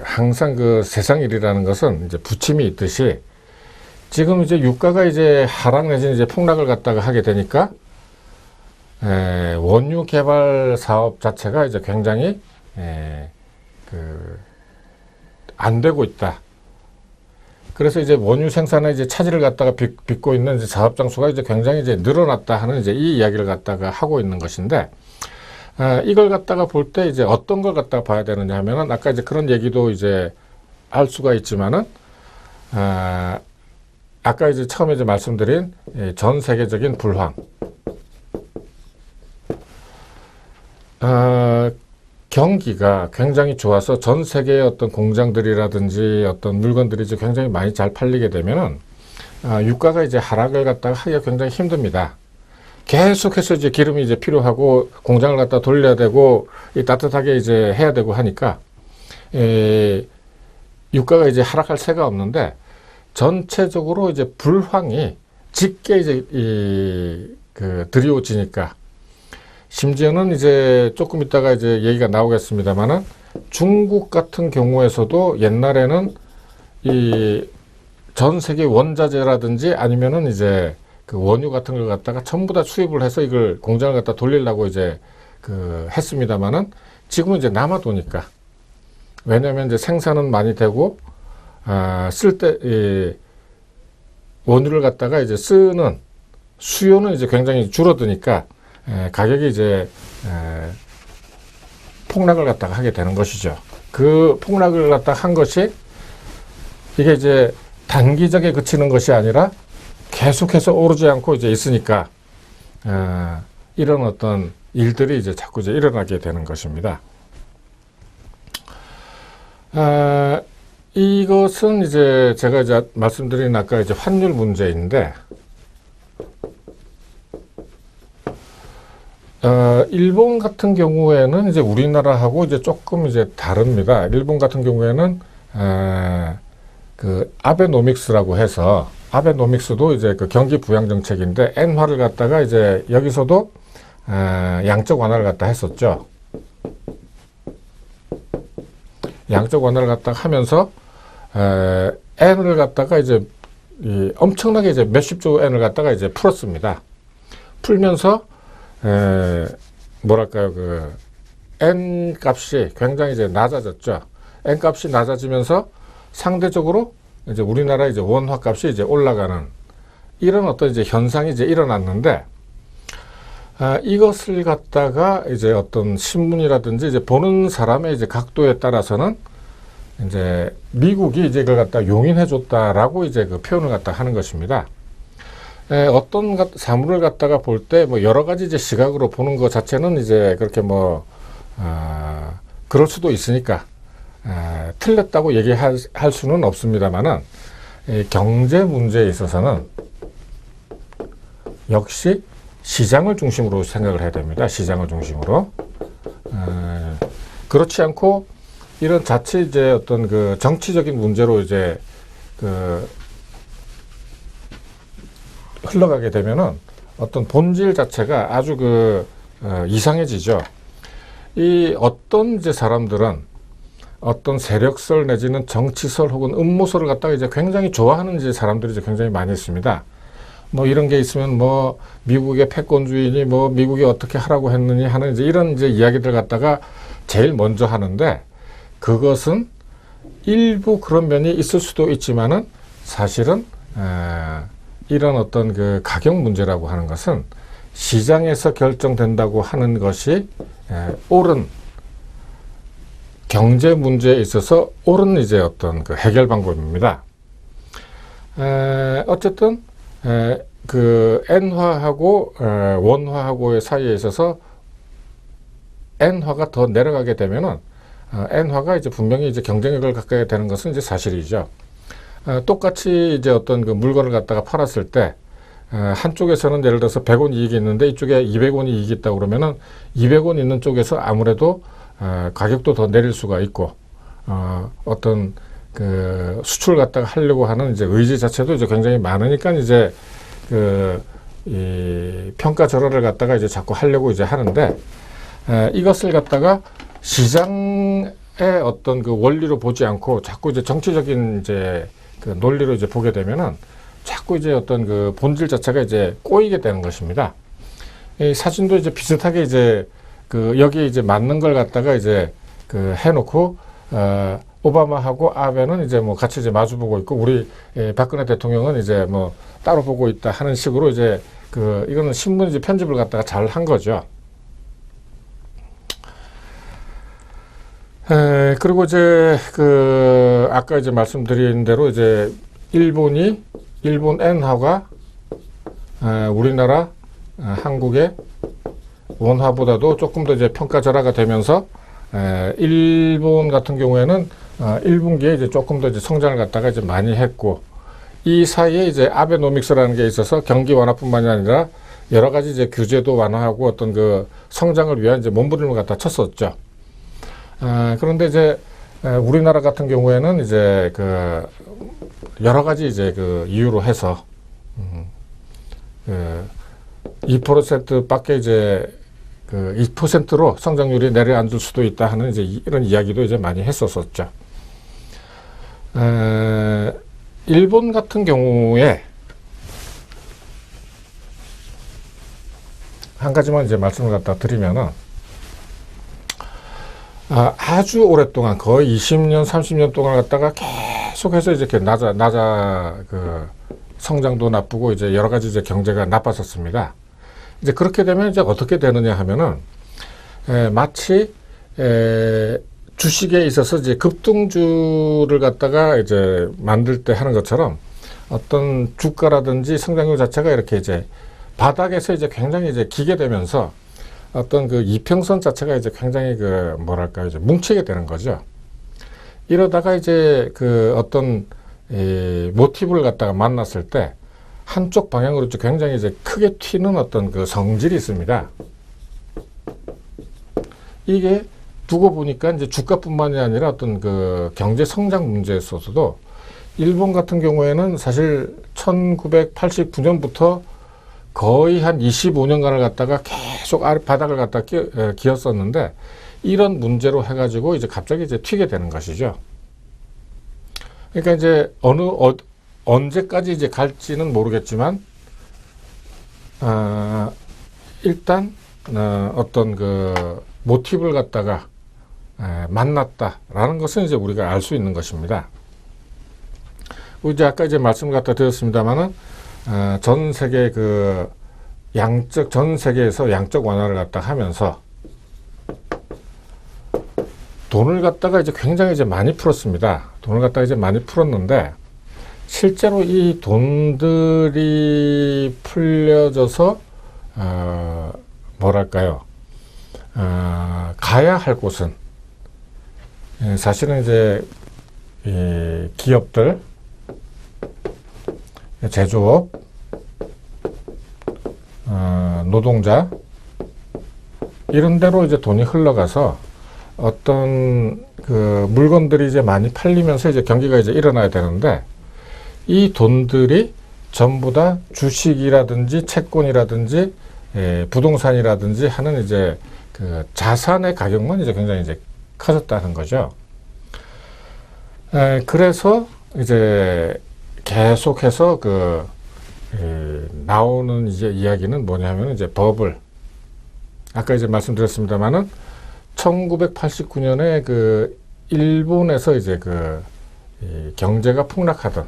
항상 세상 일이라는 것은 이제 부침이 있듯이 지금 이제 유가가 이제 하락 내지는 이제 폭락을 갖다가 하게 되니까 원유 개발 사업 자체가 이제 굉장히 안 되고 있다. 그래서 이제 원유 생산에 이제 차질을 갖다가 빚고 있는 이제 사업 장수가 이제 굉장히 이제 늘어났다 하는 이제 이 이야기를 갖다가 하고 있는 것인데, 이걸 갖다가 볼 때 이제 어떤 걸 갖다가 봐야 되느냐 하면은 아까 이제 그런 얘기도 이제 알 수가 있지만은, 아까 이제 처음에 이제 말씀드린 전 세계적인 불황. 경기가 굉장히 좋아서 전 세계의 어떤 공장들이라든지 어떤 물건들이 이제 굉장히 많이 잘 팔리게 되면은 유가가 이제 하락을 갖다가 하기가 굉장히 힘듭니다. 계속해서 이제 기름이 이제 필요하고 공장을 갖다 돌려야 되고 따뜻하게 이제 해야 되고 하니까 유가가 이제 하락할 새가 없는데 전체적으로 이제 불황이 짙게 이제 드리워지니까 심지어는 이제 조금 있다가 이제 얘기가 나오겠습니다만은 중국 같은 경우에서도 옛날에는 이 전 세계 원자재라든지 아니면은 이제 그 원유 같은 걸 갖다가 전부 다 수입을 해서 이걸 공장을 갖다 돌리려고 이제 했습니다만은 지금은 이제 남아도니까 왜냐하면 이제 생산은 많이 되고 쓸 때 원유를 갖다가 이제 쓰는 수요는 이제 굉장히 줄어드니까 가격이 이제 폭락을 갖다가 하게 되는 것이죠. 그 폭락을 갖다가 한 것이 이게 이제 단기적에 그치는 것이 아니라 계속해서 오르지 않고 이제 있으니까 이런 어떤 일들이 이제 자꾸 이제 일어나게 되는 것입니다. 이것은 이제 제가 이제 말씀드린 아까 이제 환율 문제인데, 일본 같은 경우에는 이제 우리나라하고 이제 조금 이제 다릅니다. 일본 같은 경우에는 그 아베노믹스라고 해서 아베노믹스도 이제 그 경기 부양 정책인데 엔화를 갖다가 이제 여기서도 양적 완화를 갖다 했었죠. 양적 완화를 갖다가 하면서 엔을 갖다가 이제 엄청나게 이제 몇십조 엔을 갖다가 이제 풀었습니다. 풀면서 뭐랄까요, 그 엔 값이 굉장히 이제 낮아졌죠. 엔 값이 낮아지면서 상대적으로 이제 우리나라 이제 원화 값이 이제 올라가는 이런 어떤 이제 현상이 이제 일어났는데, 이것을 갖다가 이제 어떤 신문이라든지 이제 보는 사람의 이제 각도에 따라서는 이제 미국이 이제 그걸 갖다 용인해 줬다라고 이제 그 표현을 갖다 하는 것입니다. 어떤 사물을 갖다가 볼 때 뭐 여러 가지 이제 시각으로 보는 것 자체는 이제 그렇게 뭐 그럴 수도 있으니까 틀렸다고 얘기할 수는 없습니다만은 경제 문제에 있어서는 역시 시장을 중심으로 생각을 해야 됩니다. 시장을 중심으로. 그렇지 않고 이런 자칫 이제 어떤 그 정치적인 문제로 이제 흘러가게 되면은 어떤 본질 자체가 아주 이상해지죠. 이 어떤 이제 사람들은 어떤 세력설 내지는 정치설 혹은 음모설을 갖다가 이제 굉장히 좋아하는 이제 사람들이 이제 굉장히 많이 있습니다. 뭐 이런 게 있으면 뭐 미국의 패권주의니 뭐 미국이 어떻게 하라고 했느니 하는 이제 이런 이제 이야기들 갖다가 제일 먼저 하는데, 그것은 일부 그런 면이 있을 수도 있지만은 사실은 이런 어떤 그 가격 문제라고 하는 것은 시장에서 결정된다고 하는 것이 옳은 경제 문제에 있어서 옳은 이제 어떤 그 해결 방법입니다. 어쨌든 그 엔화하고 원화하고의 사이에 있어서 엔화가 더 내려가게 되면은 엔화가 이제 분명히 이제 경쟁력을 갖게 되는 것은 이제 사실이죠. 똑같이 이제 어떤 그 물건을 갖다가 팔았을 때 한쪽에서는 예를 들어서 100원 이익이 있는데 이쪽에 200원이 이익이 있다 그러면은 200원 있는 쪽에서 아무래도 가격도 더 내릴 수가 있고 어떤 그 수출 갖다가 하려고 하는 이제 의지 자체도 이제 굉장히 많으니까 이제 이 평가 절하를 갖다가 이제 자꾸 하려고 이제 하는데, 이것을 갖다가 시장의 어떤 그 원리로 보지 않고 자꾸 이제 정치적인 이제 그 논리로 이제 보게 되면은 자꾸 이제 어떤 그 본질 자체가 이제 꼬이게 되는 것입니다. 이 사진도 이제 비슷하게 이제 여기에 이제 맞는 걸 갖다가 이제 해놓고 오바마하고 아베는 이제 뭐 같이 이제 마주보고 있고 우리 박근혜 대통령은 이제 뭐 따로 보고 있다 하는 식으로 이제 이거는 신문 이제 편집을 갖다가 잘 한 거죠. 그리고 이제 아까 이제 말씀드린 대로 이제 일본 엔화가 우리나라 한국의 원화보다도 조금 더 이제 평가 절하가 되면서 일본 같은 경우에는 1분기에 이제 조금 더 이제 성장을 갖다가 이제 많이 했고, 이 사이에 이제 아베노믹스라는 게 있어서 경기 완화뿐만이 아니라 여러 가지 이제 규제도 완화하고 어떤 그 성장을 위한 이제 몸부림을 갖다 쳤었죠. 그런데 이제 우리나라 같은 경우에는 이제 그 여러 가지 이제 그 이유로 해서 2%밖에 이제 그 2%로 성장률이 내려앉을 수도 있다 하는 이제 이런 이야기도 이제 많이 했었었죠. 일본 같은 경우에 한 가지만 이제 말씀을 갖다 드리면은, 아주 오랫동안 거의 20년, 30년 동안 갖다가 계속해서 이제 이렇게 그 성장도 나쁘고 이제 여러 가지 이제 경제가 나빴었습니다. 이제 그렇게 되면 이제 어떻게 되느냐 하면은, 마치, 주식에 있어서 이제 급등주를 갖다가 이제 만들 때 하는 것처럼 어떤 주가라든지 성장률 자체가 이렇게 이제 바닥에서 이제 굉장히 이제 기게 되면서 어떤 그 이평선 자체가 이제 굉장히 그 뭐랄까 이제 뭉치게 되는 거죠. 이러다가 이제 그 어떤 모티브를 갖다가 만났을 때 한쪽 방향으로 굉장히 이제 크게 튀는 어떤 그 성질이 있습니다. 이게 두고 보니까 이제 주가뿐만이 아니라 어떤 그 경제 성장 문제에 있어서도 일본 같은 경우에는 사실 1989년부터 거의 한 25년간을 갖다가 계속 아래 바닥을 갖다 기었었는데, 이런 문제로 해가지고 이제 갑자기 이제 튀게 되는 것이죠. 그러니까 이제 언제까지 이제 갈지는 모르겠지만, 일단 어떤 그 모티브를 갖다가 만났다라는 것은 이제 우리가 알 수 있는 것입니다. 이제 아까 이제 말씀을 갖다 드렸습니다만은, 전 세계 전 세계에서 양적 완화를 갖다 하면서 돈을 갖다가 이제 굉장히 이제 많이 풀었습니다. 돈을 갖다가 이제 많이 풀었는데, 실제로 이 돈들이 풀려져서, 뭐랄까요, 가야 할 곳은, 사실은 이제, 이 기업들, 제조업, 노동자, 이런 데로 이제 돈이 흘러가서 어떤 그 물건들이 이제 많이 팔리면서 이제 경기가 이제 일어나야 되는데, 이 돈들이 전부 다 주식이라든지 채권이라든지 부동산이라든지 하는 이제 그 자산의 가격만 이제 굉장히 이제 커졌다는 거죠. 그래서 이제 계속해서 나오는 이제 이야기는 뭐냐면, 이제 버블. 아까 이제 말씀드렸습니다만은 1989년에 그 일본에서 이제 경제가 폭락하던,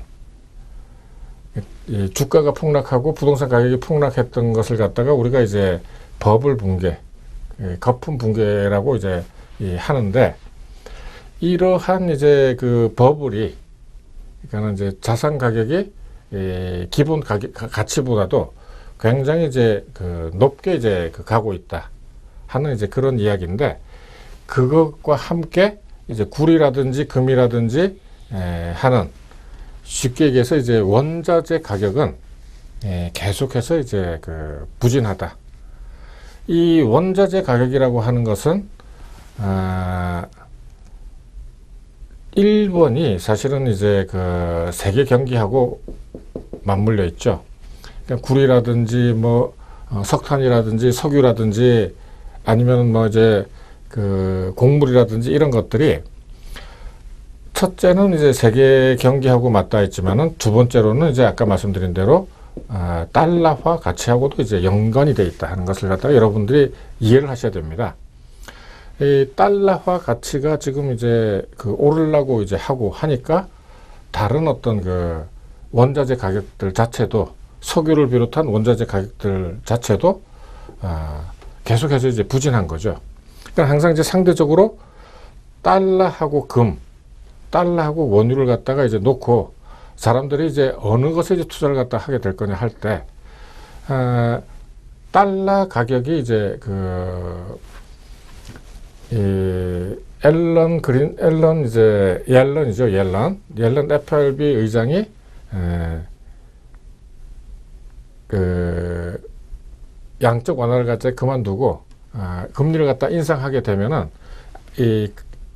주가가 폭락하고 부동산 가격이 폭락했던 것을 갖다가 우리가 이제 버블 붕괴, 거품 붕괴라고 이제 하는데, 이러한 이제 그 버블이, 그러니까 이제 자산 가격이 기본 가치보다도 굉장히 이제 높게 이제 가고 있다 하는 이제 그런 이야기인데, 그것과 함께 이제 굴이라든지 금이라든지 하는, 쉽게 얘기해서 이제 원자재 가격은 계속해서 이제 부진하다. 이 원자재 가격이라고 하는 것은 일본이 사실은 이제 세계 경기하고 맞물려 있죠. 그러니까 굴이라든지 뭐 석탄이라든지 석유라든지 아니면 뭐 이제 곡물이라든지 이런 것들이, 첫째는 이제 세계 경기하고 맞닿아 있지만은 두 번째로는 이제 아까 말씀드린 대로 달러화 가치하고도 이제 연관이 돼 있다 하는 것을 갖다가 여러분들이 이해를 하셔야 됩니다. 이 달러화 가치가 지금 이제 오르려고 이제 하고 하니까, 다른 어떤 원자재 가격들 자체도, 석유를 비롯한 원자재 가격들 자체도 계속해서 이제 부진한 거죠. 그러니까 항상 이제 상대적으로 달러하고 금, 달러하고 원유를 갖다가 이제 놓고 사람들이 이제 어느 것에 이제 투자를 갖다 하게 될 거냐 할 때, 달러 가격이 이제 앨런 이제 옐런이죠. 옐런 FRB 의장이 그 양적 완화를 갖다 그만두고 금리를 갖다 인상하게 되면은 이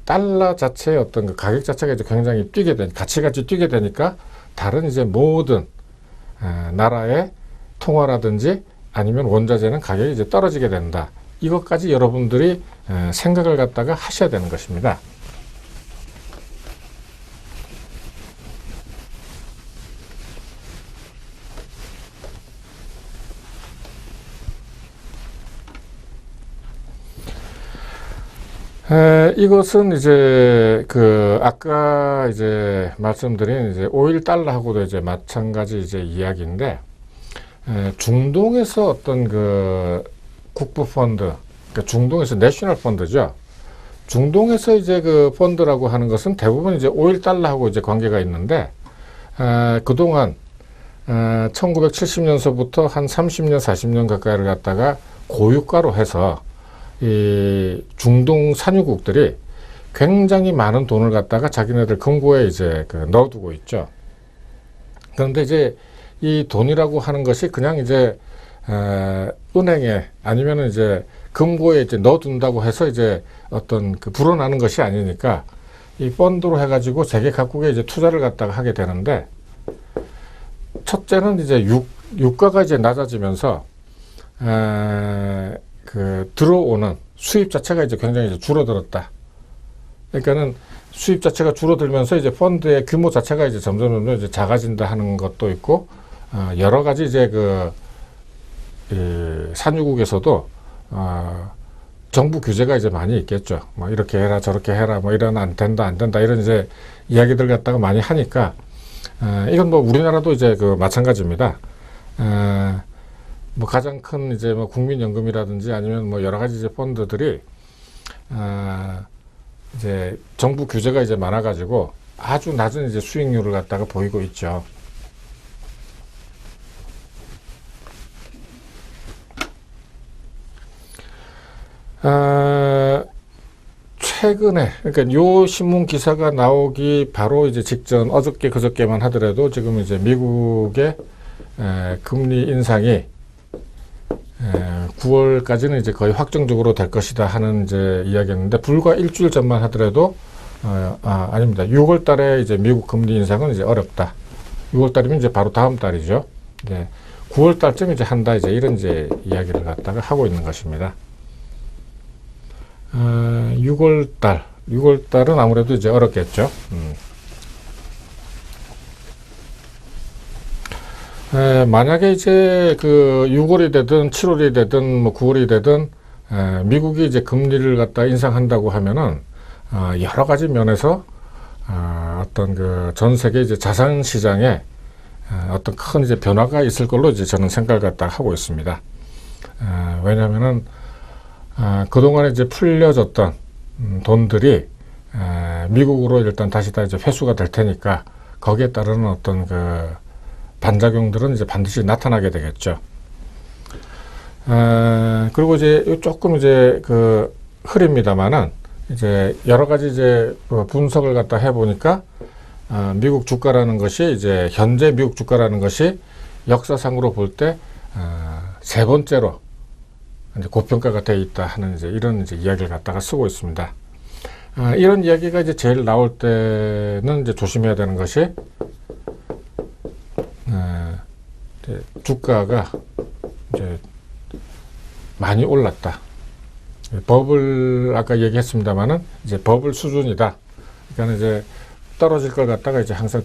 달러 자체의 어떤 그 가격 자체가 이제 굉장히 가치같이 뛰게 되니까 다른 이제 모든 나라의 통화라든지 아니면 원자재는 가격이 이제 떨어지게 된다. 이것까지 여러분들이 생각을 갖다가 하셔야 되는 것입니다. 이것은 이제 그 아까 이제 말씀드린 이제 오일 달러하고도 이제 마찬가지 이제 이야기인데, 중동에서 어떤 그 국부 펀드, 그러니까 중동에서 내셔널 펀드죠. 중동에서 이제 그 펀드라고 하는 것은 대부분 이제 오일 달러하고 이제 관계가 있는데, 그동안 1970년서부터 한 30년, 40년 가까이를 갖다가 고유가로 해서 이 중동 산유국들이 굉장히 많은 돈을 갖다가 자기네들 금고에 이제 그 넣어두고 있죠. 그런데 이제 이 돈이라고 하는 것이 그냥 이제 은행에 아니면은 이제 금고에 이제 넣어둔다고 해서 이제 어떤 그 불어나는 것이 아니니까 이 펀드로 해가지고 세계 각국에 이제 투자를 갖다가 하게 되는데, 첫째는 이제 유가가 이제 낮아지면서 그 들어오는 수입 자체가 이제 굉장히 이제 줄어들었다. 그러니까는 수입 자체가 줄어들면서 이제 펀드의 규모 자체가 이제 점점 이제 작아진다 하는 것도 있고, 여러 가지 이제 그 산유국에서도 정부 규제가 이제 많이 있겠죠. 뭐 이렇게 해라 저렇게 해라 뭐 이런 안 된다 이런 이제 이야기들 갖다가 많이 하니까, 이건 뭐 우리나라도 이제 그 마찬가지입니다. 뭐 가장 큰 이제 뭐 국민연금이라든지 아니면 뭐 여러 가지 이제 펀드들이 이제 정부 규제가 이제 많아가지고 아주 낮은 이제 수익률을 갖다가 보이고 있죠. 최근에, 그러니까 요 신문 기사가 나오기 바로 이제 직전 어저께 그저께만 하더라도 지금 이제 미국의 금리 인상이 9월까지는 이제 거의 확정적으로 될 것이다 하는 이제 이야기였는데, 불과 일주일 전만 하더라도 아닙니다. 6월 달에 이제 미국 금리 인상은 이제 어렵다. 6월 달이면 이제 바로 다음 달이죠. 네. 9월 달쯤 이제 한다. 이제 이런 이제 이야기를 갖다가 하고 있는 것입니다. 6월 달은 아무래도 이제 어렵겠죠. 만약에 이제 그 6월이 되든 7월이 되든 뭐 9월이 되든 미국이 이제 금리를 갖다 인상한다고 하면은 여러 가지 면에서 어떤 그 전 세계 이제 자산 시장에 어떤 큰 이제 변화가 있을 걸로 이제 저는 생각을 갖다 하고 있습니다. 왜냐하면은 그동안에 이제 풀려졌던 돈들이 미국으로 일단 다시 다 이제 회수가 될 테니까 거기에 따르는 어떤 그 반작용들은 이제 반드시 나타나게 되겠죠. 그리고 이제 조금 이제 그 흐립니다만은 이제 여러 가지 이제 분석을 갖다 해보니까 미국 주가라는 것이 이제 현재 미국 주가라는 것이 역사상으로 볼 때 세 번째로 이제 고평가가 되어 있다 하는 이제 이런 이제 이야기를 갖다가 쓰고 있습니다. 이런 이야기가 이제 제일 나올 때는 이제 조심해야 되는 것이 주가가 이제 많이 올랐다. 버블 아까 얘기했습니다만은 이제 버블 수준이다. 그러니까 이제 떨어질 걸 갖다가 이제 항상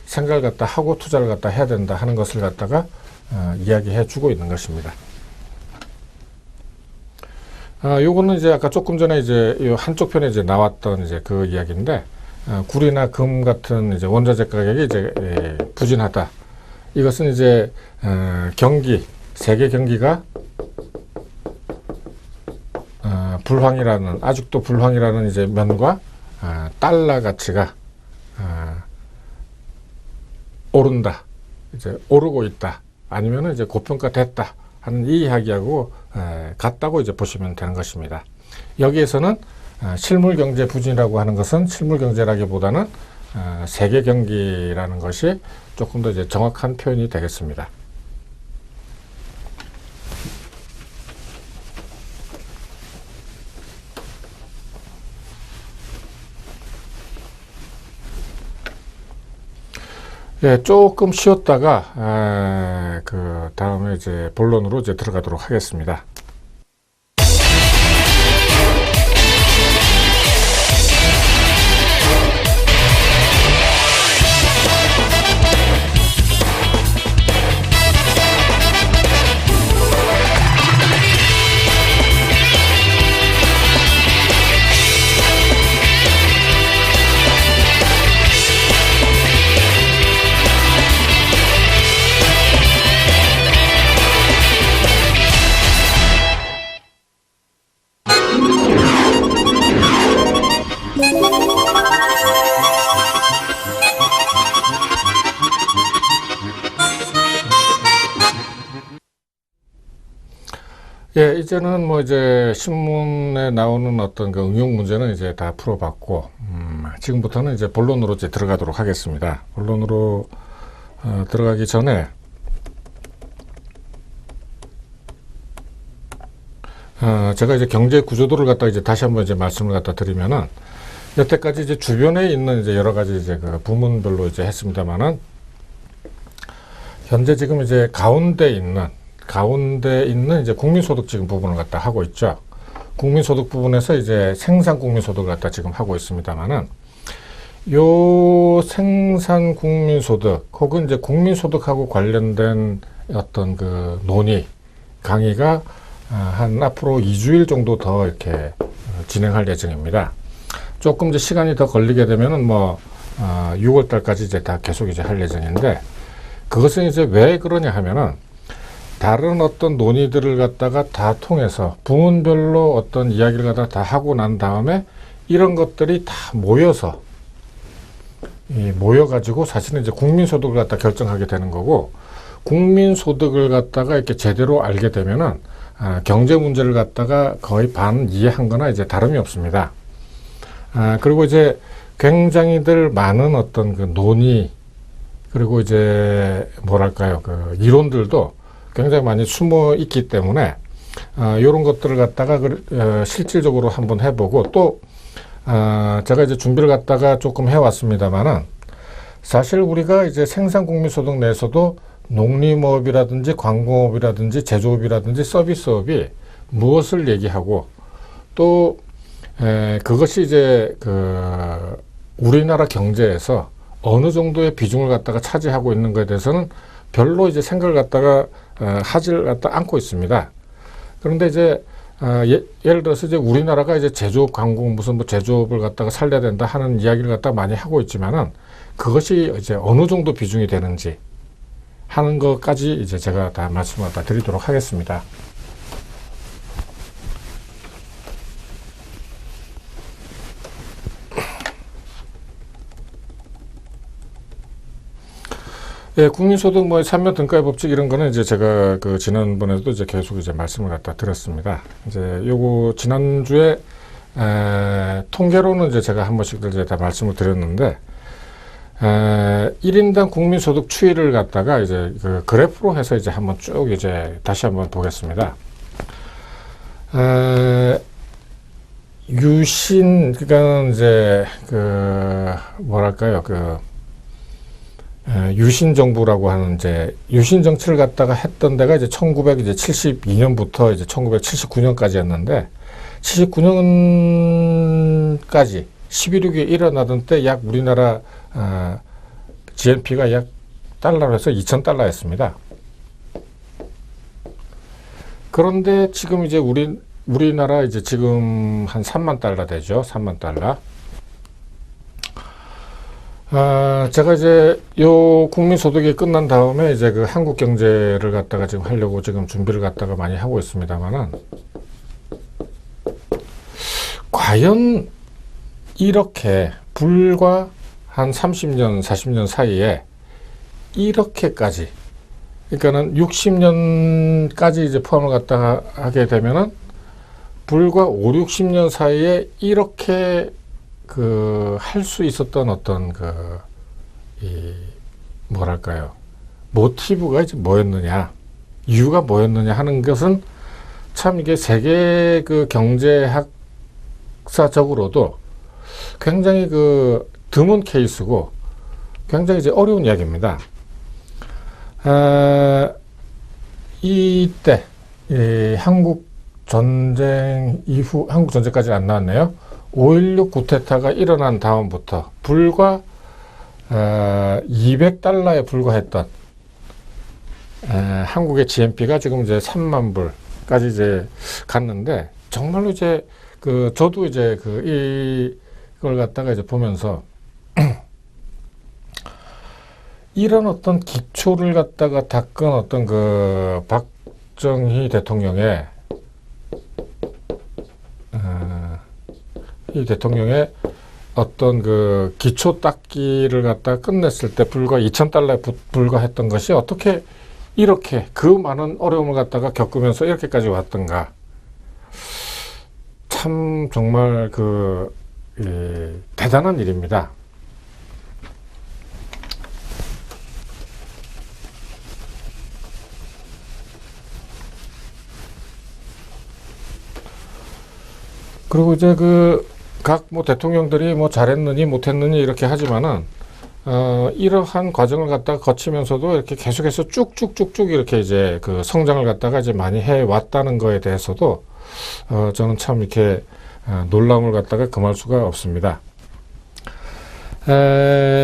생각을 갖다 하고 투자를 갖다 해야 된다 하는 것을 갖다가 이야기해 주고 있는 것입니다. 요거는 이제 아까 조금 전에 이제 요 한쪽 편에 이제 나왔던 이제 그 이야기인데, 구리나 금 같은 이제 원자재 가격이 이제 부진하다. 이것은 이제 세계 경기가 아직도 불황이라는 이제 면과 달러 가치가 오른다, 이제 오르고 있다, 아니면은 이제 고평가됐다 하는 이 이야기하고 같다고 이제 보시면 되는 것입니다. 여기에서는 실물 경제 부진이라고 하는 것은 실물 경제라기보다는 세계 경기라는 것이 조금 더 이제 정확한 표현이 되겠습니다. 예, 조금 쉬었다가 그 다음에 이제 본론으로 이제 들어가도록 하겠습니다. 예, 이제는 뭐 이제 신문에 나오는 어떤 그 응용 문제는 이제 다 풀어봤고, 지금부터는 이제 본론으로 이제 들어가도록 하겠습니다. 본론으로 들어가기 전에 제가 이제 경제 구조도를 갖다 이제 다시 한번 이제 말씀을 갖다 드리면은, 여태까지 이제 주변에 있는 이제 여러 가지 이제 그 부문별로 이제 했습니다만은, 현재 지금 이제 가운데 있는 이제 국민소득 지금 부분을 갖다 하고 있죠. 국민소득 부분에서 이제 생산 국민소득을 갖다 지금 하고 있습니다만은, 요 생산 국민소득 혹은 이제 국민소득하고 관련된 어떤 그 논의, 강의가 한 앞으로 2주일 정도 더 이렇게 진행할 예정입니다. 조금 이제 시간이 더 걸리게 되면은 뭐 6월 달까지 이제 다 계속 이제 할 예정인데, 그것은 이제 왜 그러냐 하면은, 다른 어떤 논의들을 갖다가 다 통해서 부문별로 어떤 이야기를 갖다가 다 하고 난 다음에 이런 것들이 다 모여가지고 사실은 이제 국민소득을 갖다 결정하게 되는 거고, 국민소득을 갖다가 이렇게 제대로 알게 되면은 경제 문제를 갖다가 거의 반 이해한 거나 이제 다름이 없습니다. 그리고 이제 굉장히들 많은 어떤 그 논의, 그리고 이제 뭐랄까요, 그 이론들도 굉장히 많이 숨어 있기 때문에 이런 것들을 갖다가 실질적으로 한번 해보고, 또 제가 이제 준비를 갖다가 조금 해왔습니다만은, 사실 우리가 이제 생산 국민소득 내에서도 농림업이라든지 광공업이라든지 제조업이라든지 서비스업이 무엇을 얘기하고, 또 그것이 이제 그 우리나라 경제에서 어느 정도의 비중을 갖다가 차지하고 있는 것에 대해서는 별로 이제 생각을 갖다가 하질 갖다 않고 있습니다. 그런데 이제 예를 들어서 이제 우리나라가 이제 제조업, 광공, 무슨 뭐 제조업을 갖다가 살려야 된다 하는 이야기를 갖다가 많이 하고 있지만은, 그것이 이제 어느 정도 비중이 되는지 하는 것까지 이제 제가 다 말씀을 갖다 드리도록 하겠습니다. 예, 국민소득 뭐 참여 등가의 법칙 이런 거는 이제 제가 그 지난번에도 이제 계속 이제 말씀을 갖다 드렸습니다. 이제 요거 지난주에 통계로는 이제 제가 한 번씩 이제 다 말씀을 드렸는데, 1인당 국민소득 추이를 갖다가 이제 그 그래프로 해서 이제 한번 쭉 이제 다시 한번 보겠습니다. 유신, 그러니까 이제 그 뭐랄까요, 그 유신 정부라고 하는 이제 유신 정치를 갖다가 했던 데가 이제 1972년부터 이제 1979년까지였는데, 79년까지 11.6이 일어나던 때 약 우리나라 GNP가 약 달러로 해서 2,000달러였습니다. 그런데 지금 이제 우리나라 이제 지금 한 3만 달러 되죠. 3만 달러. 제가 이제 요 국민소득이 끝난 다음에 이제 그 한국 경제를 갖다가 지금 하려고 지금 준비를 갖다가 많이 하고 있습니다만은, 과연 이렇게 불과 한 30년, 40년 사이에 이렇게까지, 그러니까는 60년까지 이제 포함을 갖다가 하게 되면은 불과 5, 60년 사이에 이렇게 할 수 있었던 어떤 뭐랄까요, 모티브가 이제 뭐였느냐, 이유가 뭐였느냐 하는 것은 참 이게 세계 경제학사적으로도 굉장히 드문 케이스고 굉장히 이제 어려운 이야기입니다. 이때 한국 전쟁 이후, 한국 전쟁까지 안 나왔네요. 5.16 쿠데타가 일어난 다음부터 불과 200달러에 불과했던 한국의 GNP가 지금 이제 3만 불까지 이제 갔는데, 정말로 이제 저도 이제 이걸 갖다가 이제 보면서 이런 어떤 기초를 갖다가 닦은 어떤 박정희 대통령의 이 대통령의 어떤 기초 닦기를 갖다 끝냈을 때 불과 2,000달러에 불과했던 것이 어떻게 이렇게 많은 어려움을 갖다가 겪으면서 이렇게까지 왔던가. 참 정말 대단한 일입니다. 그리고 이제 각 대통령들이 잘했느니 못했느니 이렇게 하지만은 이러한 과정을 갖다가 거치면서도 이렇게 계속해서 쭉쭉쭉쭉 이렇게 이제 성장을 갖다가 이제 많이 해 왔다는 거에 대해서도 저는 참 이렇게 놀라움을 갖다가 금할 수가 없습니다.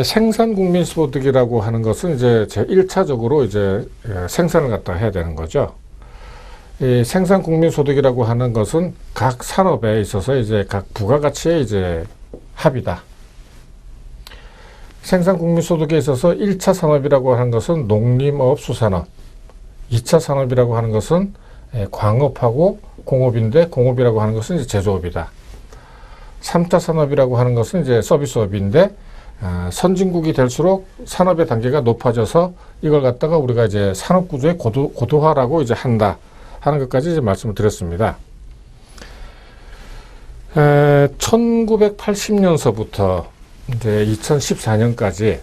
생산국민소득이라고 하는 것은 이제 제 1차적으로 이제 생산을 갖다가 해야 되는 거죠. 이 생산국민소득이라고 하는 것은 각 산업에 있어서 이제 각 부가가치의 이제 합이다. 생산국민소득에 있어서 1차 산업이라고 하는 것은 농림업, 수산업, 2차 산업이라고 하는 것은 광업하고 공업인데, 공업이라고 하는 것은 이제 제조업이다. 3차 산업이라고 하는 것은 이제 서비스업인데, 선진국이 될수록 산업의 단계가 높아져서 이걸 갖다가 우리가 이제 산업구조의 고도화라고 이제 한다 하는 것까지 이제 말씀을 드렸습니다. 1980년서부터 이제 2014년까지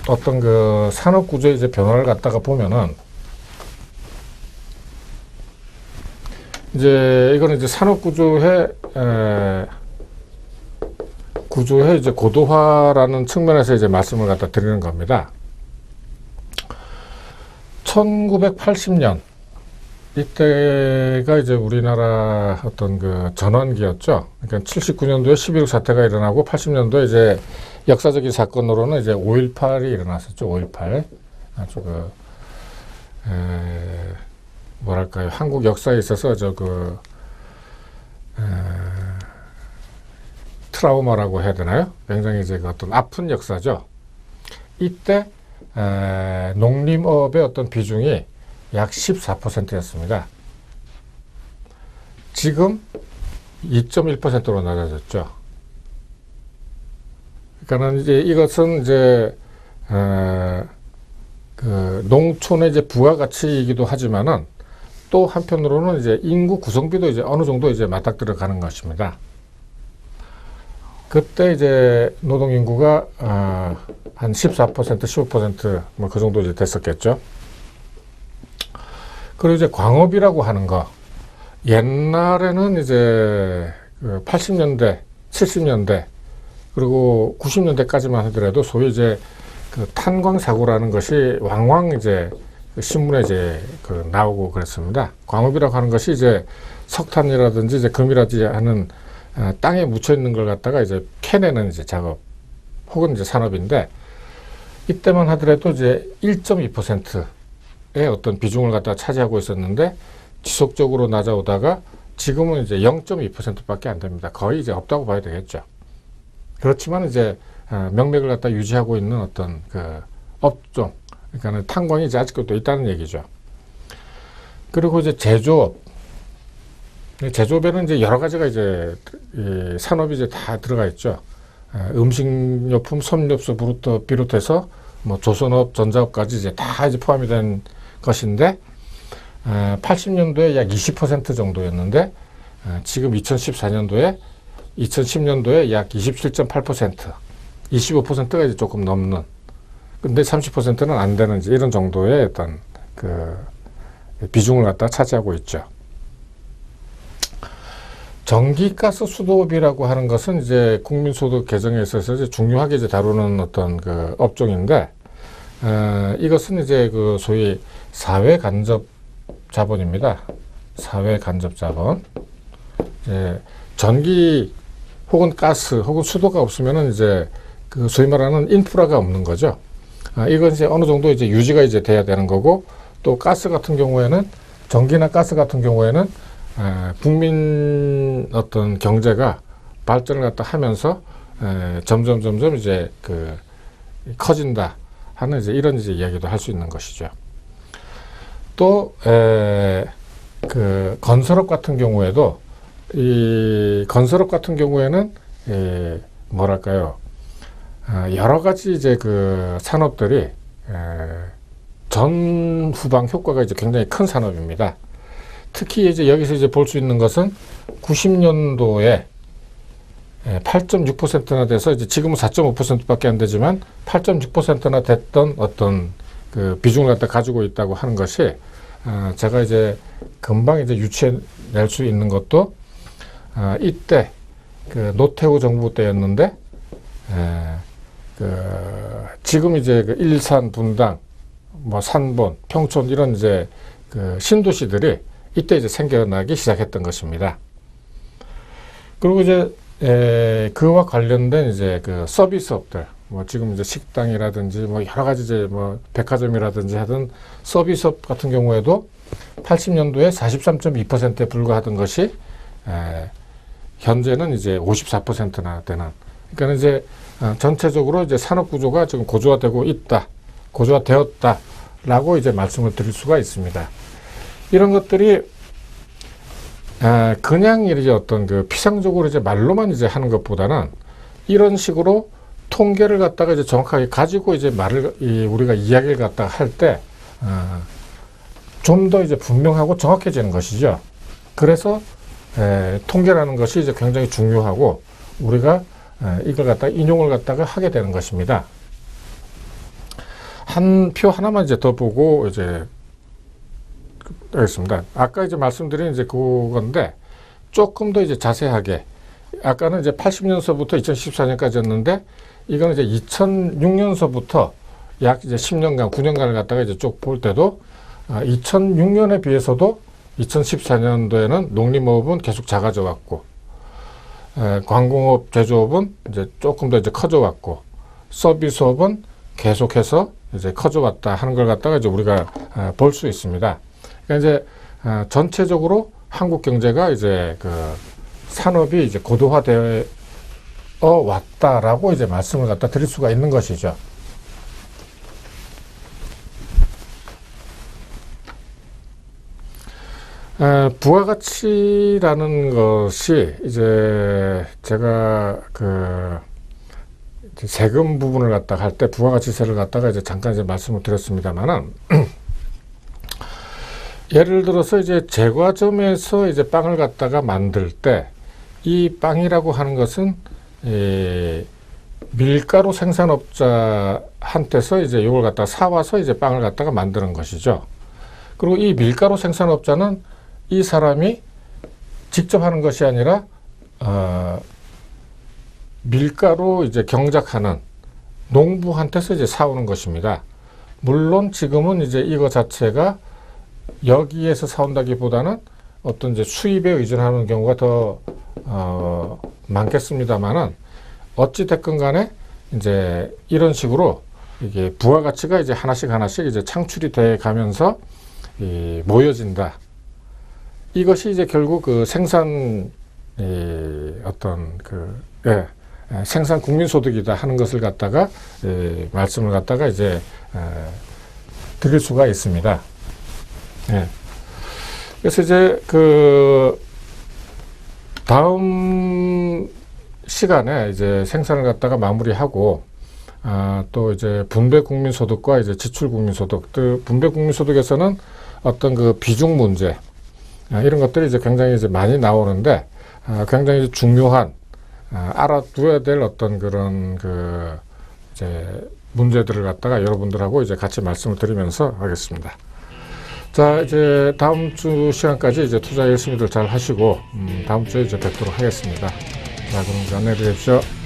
어떤 산업구조의 이제 변화를 갖다가 보면은, 이제 이거는 이제 산업구조의 이제 고도화라는 측면에서 이제 말씀을 갖다 드리는 겁니다. 1980년 이때가 이제 우리나라 어떤 전환기였죠. 그러니까 79년도에 11.6 사태가 일어나고 80년도에 이제 역사적인 사건으로는 이제 5.18이 일어났었죠. 5.18 아주 뭐랄까요, 한국 역사에 있어서 트라우마라고 해야 되나요? 굉장히 이제 어떤 아픈 역사죠. 이때 농림업의 어떤 비중이 약 14%였습니다. 지금 2.1%로 낮아졌죠. 그러니까는 이제 이것은 이제 농촌의 이제 부가가치이기도 하지만은 또 한편으로는 이제 인구 구성비도 이제 어느 정도 이제 맞닥뜨려 가는 것입니다. 그때 이제 노동 인구가 한 14%, 15% 뭐 그 정도 이제 됐었겠죠. 그리고 이제 광업이라고 하는 거, 옛날에는 이제 80년대, 70년대 그리고 90년대까지만 하더라도 소위 이제 탄광 사고라는 것이 왕왕 이제 신문에 이제 나오고 그랬습니다. 광업이라고 하는 것이 이제 석탄이라든지 이제 금이라든지 하는 땅에 묻혀 있는 걸 갖다가 이제 캐내는 이제 작업 혹은 이제 산업인데, 이때만 하더라도 이제 1.2%의 어떤 비중을 갖다가 차지하고 있었는데 지속적으로 낮아오다가 지금은 이제 0.2%밖에 안 됩니다. 거의 이제 없다고 봐야 되겠죠. 그렇지만 이제 명맥을 갖다 유지하고 있는 어떤 업종, 그러니까 탄광이 이제 아직도 있다는 얘기죠. 그리고 이제 제조업에는 이제 여러 가지가 이제 산업이 이제 다 들어가 있죠. 음식료품, 섬유업소부터 비롯해서 뭐 조선업, 전자업까지 이제 다 이제 포함이 된 것인데, 80년도에 약 20% 정도였는데 지금 2010년도에 약 27.8%, 25%가 이제 조금 넘는, 근데 30%는 안 되는 이제 이런 정도의 어떤 그 비중을 갖다 차지하고 있죠. 전기가스 수도업이라고 하는 것은 이제 국민소득 개정에 있어서 이제 중요하게 이제 다루는 어떤 그 업종인데, 이것은 이제 그 소위 사회 간접 자본입니다. 사회 간접 자본. 이제 전기 혹은 가스 혹은 수도가 없으면은 이제 그 소위 말하는 인프라가 없는 거죠. 이건 이제 어느 정도 이제 유지가 이제 돼야 되는 거고, 또 가스 같은 경우에는, 전기나 가스 같은 경우에는 국민 어떤 경제가 발전을 갖다 하면서 점점 이제 그 커진다 하는 이제 이런 이제 이야기도 할 수 있는 것이죠. 또 그 건설업 같은 경우에도, 이 건설업 같은 경우에는 뭐랄까요, 여러 가지 이제 그 산업들이 전후방 효과가 이제 굉장히 큰 산업입니다. 특히 이제 여기서 이제 볼 수 있는 것은 90년도에 8.6%나 돼서 이제 지금은 4.5%밖에 안 되지만 8.6%나 됐던 어떤 그 비중을 갖다 가지고 있다고 하는 것이, 제가 이제 금방 이제 유추해낼 수 있는 것도, 이때 그 노태우 정부 때였는데, 지금 이제 그 일산, 분당, 뭐 산본, 평촌 이런 이제 그 신도시들이 이때 이제 생겨나기 시작했던 것입니다. 그리고 이제 그와 관련된 이제 그 서비스업들, 뭐 지금 이제 식당이라든지 뭐 여러 가지 이제 뭐 백화점이라든지 하던 서비스업 같은 경우에도 80년도에 43.2%에 불과하던 것이 현재는 이제 54%나 되는, 그러니까 이제 전체적으로 이제 산업 구조가 지금 고조화되고 있다, 고조화되었다라고 이제 말씀을 드릴 수가 있습니다. 이런 것들이 그냥 이제 어떤 그 피상적으로 이제 말로만 이제 하는 것보다는 이런 식으로 통계를 갖다가 이제 정확하게 가지고 이제 우리가 이야기를 갖다가 할 때 좀 더 이제 분명하고 정확해지는 것이죠. 그래서 통계라는 것이 이제 굉장히 중요하고, 우리가 이걸 갖다가 인용을 갖다가 하게 되는 것입니다. 한 표 하나만 이제 더 보고 이제 알겠습니다. 아까 이제 말씀드린 이제 그건데, 조금 더 이제 자세하게, 아까는 이제 80년서부터 2014년까지였는데, 이거는 이제 2006년서부터 약 이제 10년간, 9년간을 갖다가 이제 쭉 볼 때도, 2006년에 비해서도 2014년도에는 농림업은 계속 작아져 왔고, 관공업, 제조업은 이제 조금 더 이제 커져 왔고, 서비스업은 계속해서 이제 커져 왔다 하는 걸 갖다가 이제 우리가 볼 수 있습니다. 그러니까 이제 전체적으로 한국 경제가 이제 그 산업이 이제 고도화되어 왔다라고 이제 말씀을 갖다 드릴 수가 있는 것이죠. 부가가치라는 것이 이제 제가 그 세금 부분을 갖다가 할 때 부가가치세를 갖다가 이제 잠깐 이제 말씀을 드렸습니다만은, 예를 들어서 이제 제과점에서 이제 빵을 갖다가 만들 때, 이 빵이라고 하는 것은 밀가루 생산업자한테서 이제 이걸 갖다가 사와서 이제 빵을 갖다가 만드는 것이죠. 그리고 이 밀가루 생산업자는 이 사람이 직접 하는 것이 아니라 밀가루 이제 경작하는 농부한테서 이제 사오는 것입니다. 물론 지금은 이제 이거 자체가 여기에서 사온다기보다는 어떤 이제 수입에 의존하는 경우가 더 많겠습니다만은, 어찌 됐건 간에 이제 이런 식으로 이게 부가가치가 이제 하나씩 이제 창출이 돼 가면서 모여진다. 이것이 이제 결국 그 생산 어떤 그 생산 국민소득이다 하는 것을 갖다가 말씀을 갖다가 이제 드릴 수가 있습니다. 그래서 이제 그 다음 시간에 이제 생산을 갖다가 마무리하고 또 이제 분배 국민소득과 이제 지출 국민소득, 또 분배 국민소득에서는 어떤 그 비중 문제, 이런 것들이 이제 굉장히 이제 많이 나오는데, 굉장히 중요한, 알아두어야 될 어떤 그런 그 이제 문제들을 갖다가 여러분들하고 이제 같이 말씀을 드리면서 하겠습니다. 자, 이제 다음 주 시간까지 이제 투자 열심히들 잘 하시고, 다음 주에 이제 뵙도록 하겠습니다. 자, 그럼 이제 안녕히 계십시오.